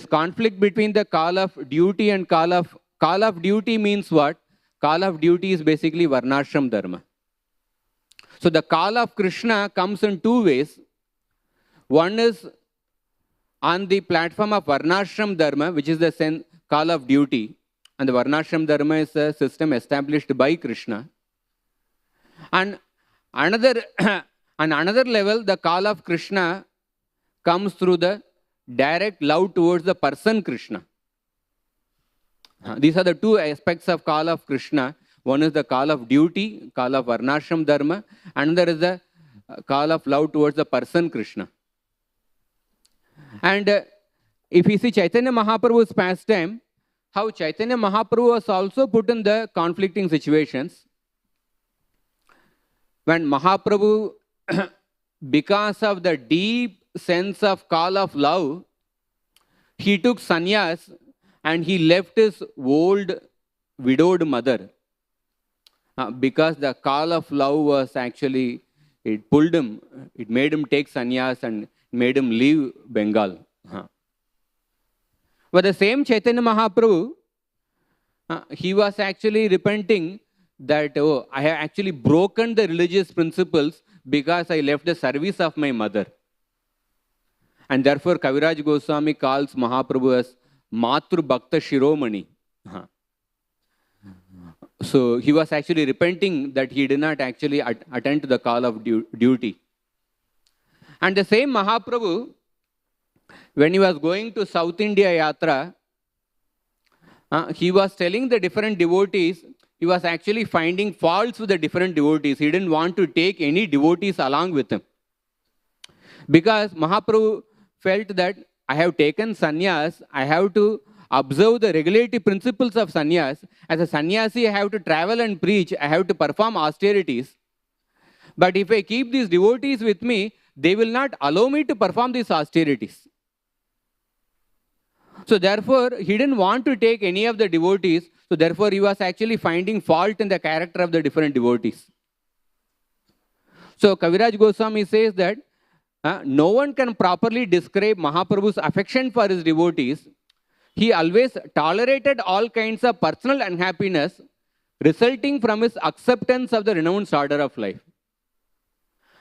Speaker 1: conflict between the call of duty and call of duty means what? Call of duty is basically Varnasram Dharma. So the call of Krishna comes in two ways. One is on the platform of Varnashram Dharma, which is the call of duty. And the Varnashram Dharma is a system established by Krishna. And another level, the call of Krishna comes through the direct love towards the person Krishna. These are the two aspects of call of Krishna. One is the call of duty, call of Varnashram Dharma. Another is the call of love towards the person Krishna. And if we see Chaitanya Mahaprabhu's pastime, how Chaitanya Mahaprabhu was also put in the conflicting situations. When Mahaprabhu, because of the deep sense of call of love, he took sannyas and he left his old widowed mother. because the call of love was actually, it pulled him, it made him take sannyas and made him leave Bengal. But the same Chaitanya Mahaprabhu, he was actually repenting that, oh, I have actually broken the religious principles because I left the service of my mother. And therefore, Kaviraj Goswami calls Mahaprabhu as Matru Bhakta Shiromani. So he was actually repenting that he did not actually attend to the call of duty. And the same Mahaprabhu, when he was going to South India Yatra, he was telling the different devotees, he was actually finding faults with the different devotees. He didn't want to take any devotees along with him. Because Mahaprabhu felt that I have taken sannyas, I have to observe the regulatory principles of sannyas. As a sannyasi, I have to travel and preach, I have to perform austerities. But if I keep these devotees with me, they will not allow me to perform these austerities. So therefore, he didn't want to take any of the devotees. So therefore, he was actually finding fault in the character of the different devotees. So Kaviraj Goswami says that no one can properly describe Mahaprabhu's affection for his devotees. He always tolerated all kinds of personal unhappiness resulting from his acceptance of the renounced order of life.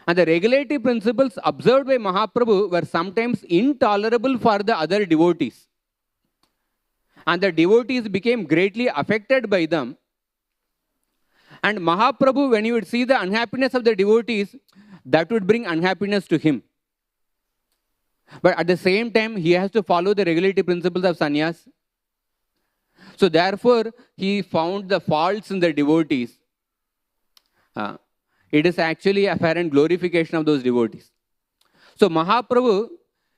Speaker 1: And the regulatory principles observed by Mahaprabhu were sometimes intolerable for the other devotees. And the devotees became greatly affected by them. And Mahaprabhu, when he would see the unhappiness of the devotees, that would bring unhappiness to him. But at the same time, he has to follow the regulatory principles of sannyas. So therefore, he found the faults in the devotees. It is actually a apparent glorification of those devotees. So Mahaprabhu,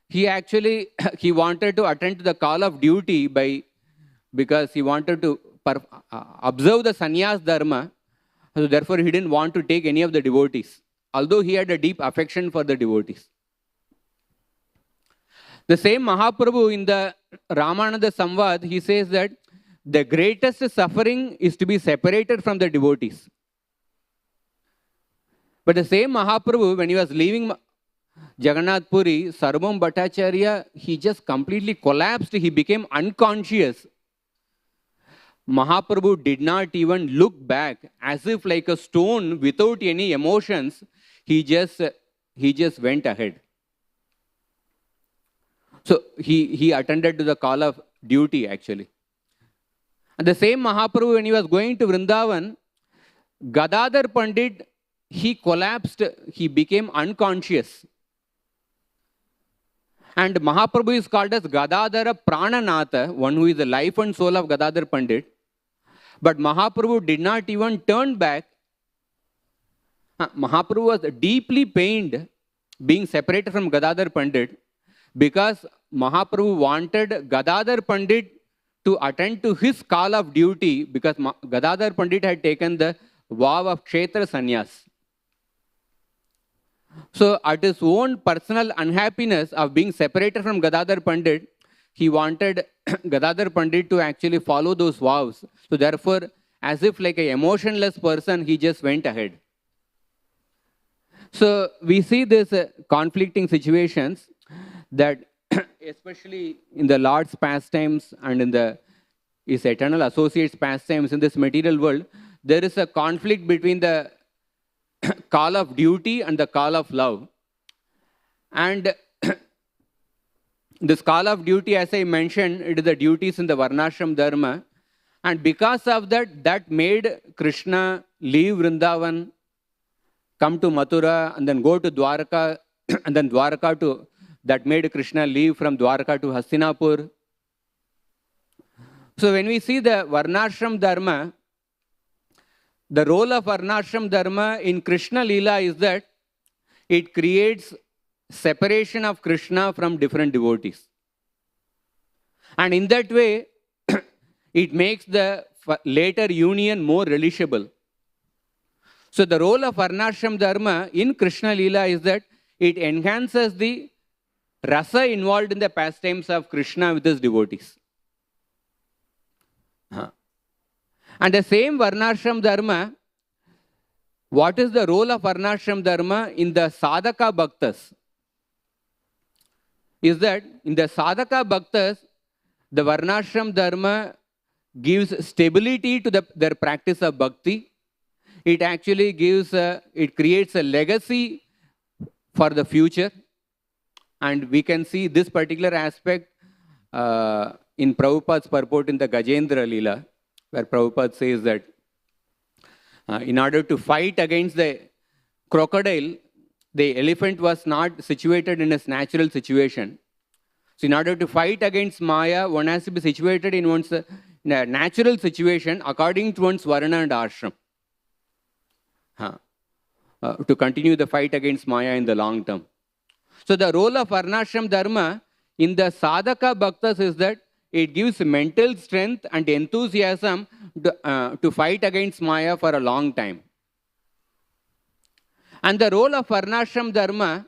Speaker 1: he wanted to attend to the call of duty because he wanted to observe the sannyas dharma. So therefore, he didn't want to take any of the devotees, although he had a deep affection for the devotees. The same Mahaprabhu in the Ramananda Samvad, he says that the greatest suffering is to be separated from the devotees. But the same Mahaprabhu, when he was leaving Jagannath Puri, Sarvam Bhattacharya, he just completely collapsed. He became unconscious. Mahaprabhu did not even look back, as if like a stone without any emotions. He just went ahead. So he attended to the call of duty actually. And the same Mahaprabhu, when he was going to Vrindavan, Gadadhar Pandit, he collapsed, he became unconscious. And Mahaprabhu is called as Gadadhara Prananatha, one who is the life and soul of Gadadhar Pandit. But Mahaprabhu did not even turn back. Mahaprabhu was deeply pained being separated from Gadadhar Pandit because Mahaprabhu wanted Gadadhar Pandit to attend to his call of duty because Gadadhar Pandit had taken the vow of Kshetra Sannyas. So at his own personal unhappiness of being separated from Gadadhar Pandit, he wanted Gadadhar Pandit to actually follow those vows. So therefore, as if like an emotionless person, he just went ahead. So we see these conflicting situations that especially in the Lord's pastimes and in his eternal associates' pastimes in this material world, there is a conflict between the call of duty and the call of love. And this call of duty, as I mentioned, it is the duties in the Varnasram Dharma. And because of that made Krishna leave Vrindavan, come to Mathura, and then go to Dwarka, and then that made Krishna leave from Dwarka to Hastinapur. So when we see the Varnashram Dharma, the role of Varnashram Dharma in Krishna Leela is that it creates separation of Krishna from different devotees. And in that way, it makes the later union more relishable. So the role of Varnashram Dharma in Krishna Leela is that it enhances the rasa involved in the pastimes of Krishna with his devotees. And the same Varnashram Dharma what is the role of Varnashram Dharma in the Sadhaka Bhaktas? Is that in the Sadhaka Bhaktas, the Varnashram Dharma gives stability to their practice of bhakti. It actually it creates a legacy for the future. And we can see this particular aspect in Prabhupada's purport in the Gajendra Leela, where Prabhupada says that in order to fight against the crocodile, the elephant was not situated in its natural situation. So in order to fight against Maya, one has to be situated in in a natural situation according to one's Varna and Ashram. To continue the fight against Maya in the long term. So the role of Varnashram Dharma in the Sadhaka Bhaktas is that it gives mental strength and enthusiasm to fight against Maya for a long time. And the role of Varnashram Dharma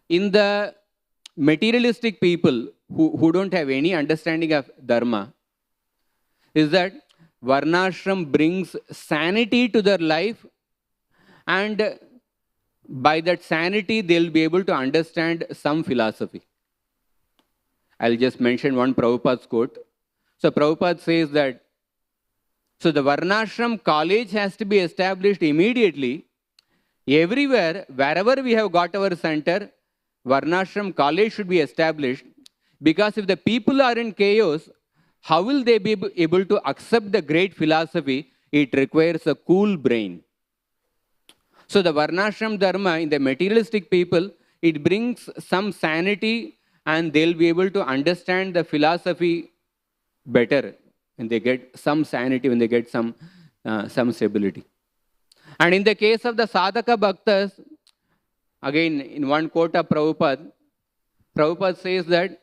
Speaker 1: in the materialistic people who don't have any understanding of Dharma is that Varnashram brings sanity to their life, and by that sanity they'll be able to understand some philosophy. I'll just mention one Prabhupada's quote. So Prabhupada says that, so the Varnashram college has to be established immediately. Everywhere, wherever we have got our center, Varnashram college should be established, because if the people are in chaos, how will they be able to accept the great philosophy? It requires a cool brain. So the Varnashram Dharma in the materialistic people, it brings some sanity, and they'll be able to understand the philosophy better when they get some sanity, when they get some stability. And in the case of the Sadhaka Bhaktas, again, in one quote of Prabhupada, Prabhupada says that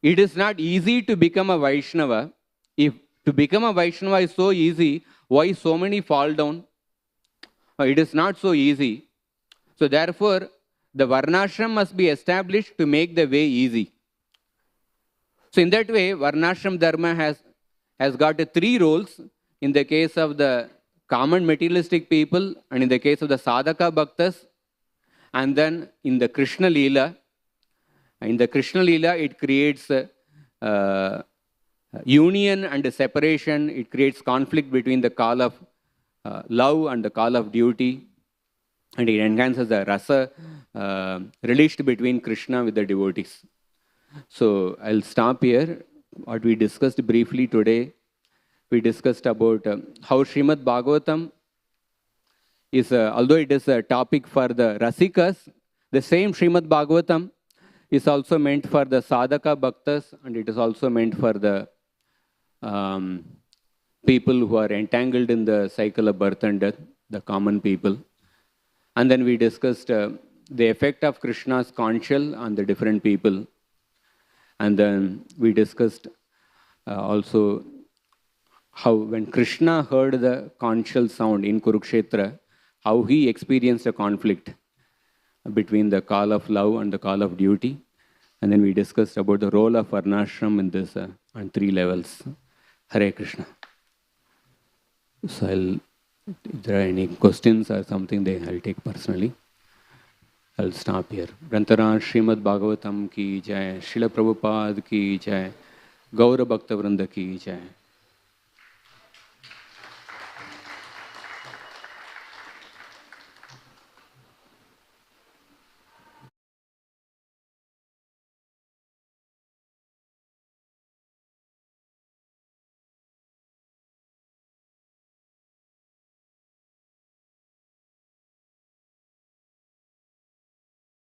Speaker 1: it is not easy to become a Vaishnava. If to become a Vaishnava is so easy, why so many fall down? It is not so easy. So therefore, the Varnashram must be established to make the way easy. So in that way, Varnashram Dharma has got three roles in the case of the common materialistic people, and in the case of the Sadhaka Bhaktas, and then in the Krishna Leela. In the Krishna Leela, it creates union and separation. It creates conflict between the call of love and the call of duty. And it enhances the rasa released between Krishna with the devotees. So I'll stop here. What we discussed briefly today, we discussed about how Srimad Bhagavatam is, although it is a topic for the Rasikas, the same Srimad Bhagavatam is also meant for the Sadhaka Bhaktas, and it is also meant for the people who are entangled in the cycle of birth and death, the common people. And then we discussed the effect of Krishna's Conchal on the different people. And then we discussed also how when Krishna heard the Conchal sound in Kurukshetra, how he experienced a conflict between the call of love and the call of duty. And then we discussed about the role of Varnashram in this on three levels. Hare Krishna. So if there are any questions or something, I'll take personally. I'll stop here. Grantara Srimad Bhagavatam ki jai, Srila Prabhupada ki jai, Gaura Bhakta Vrinda ki jai.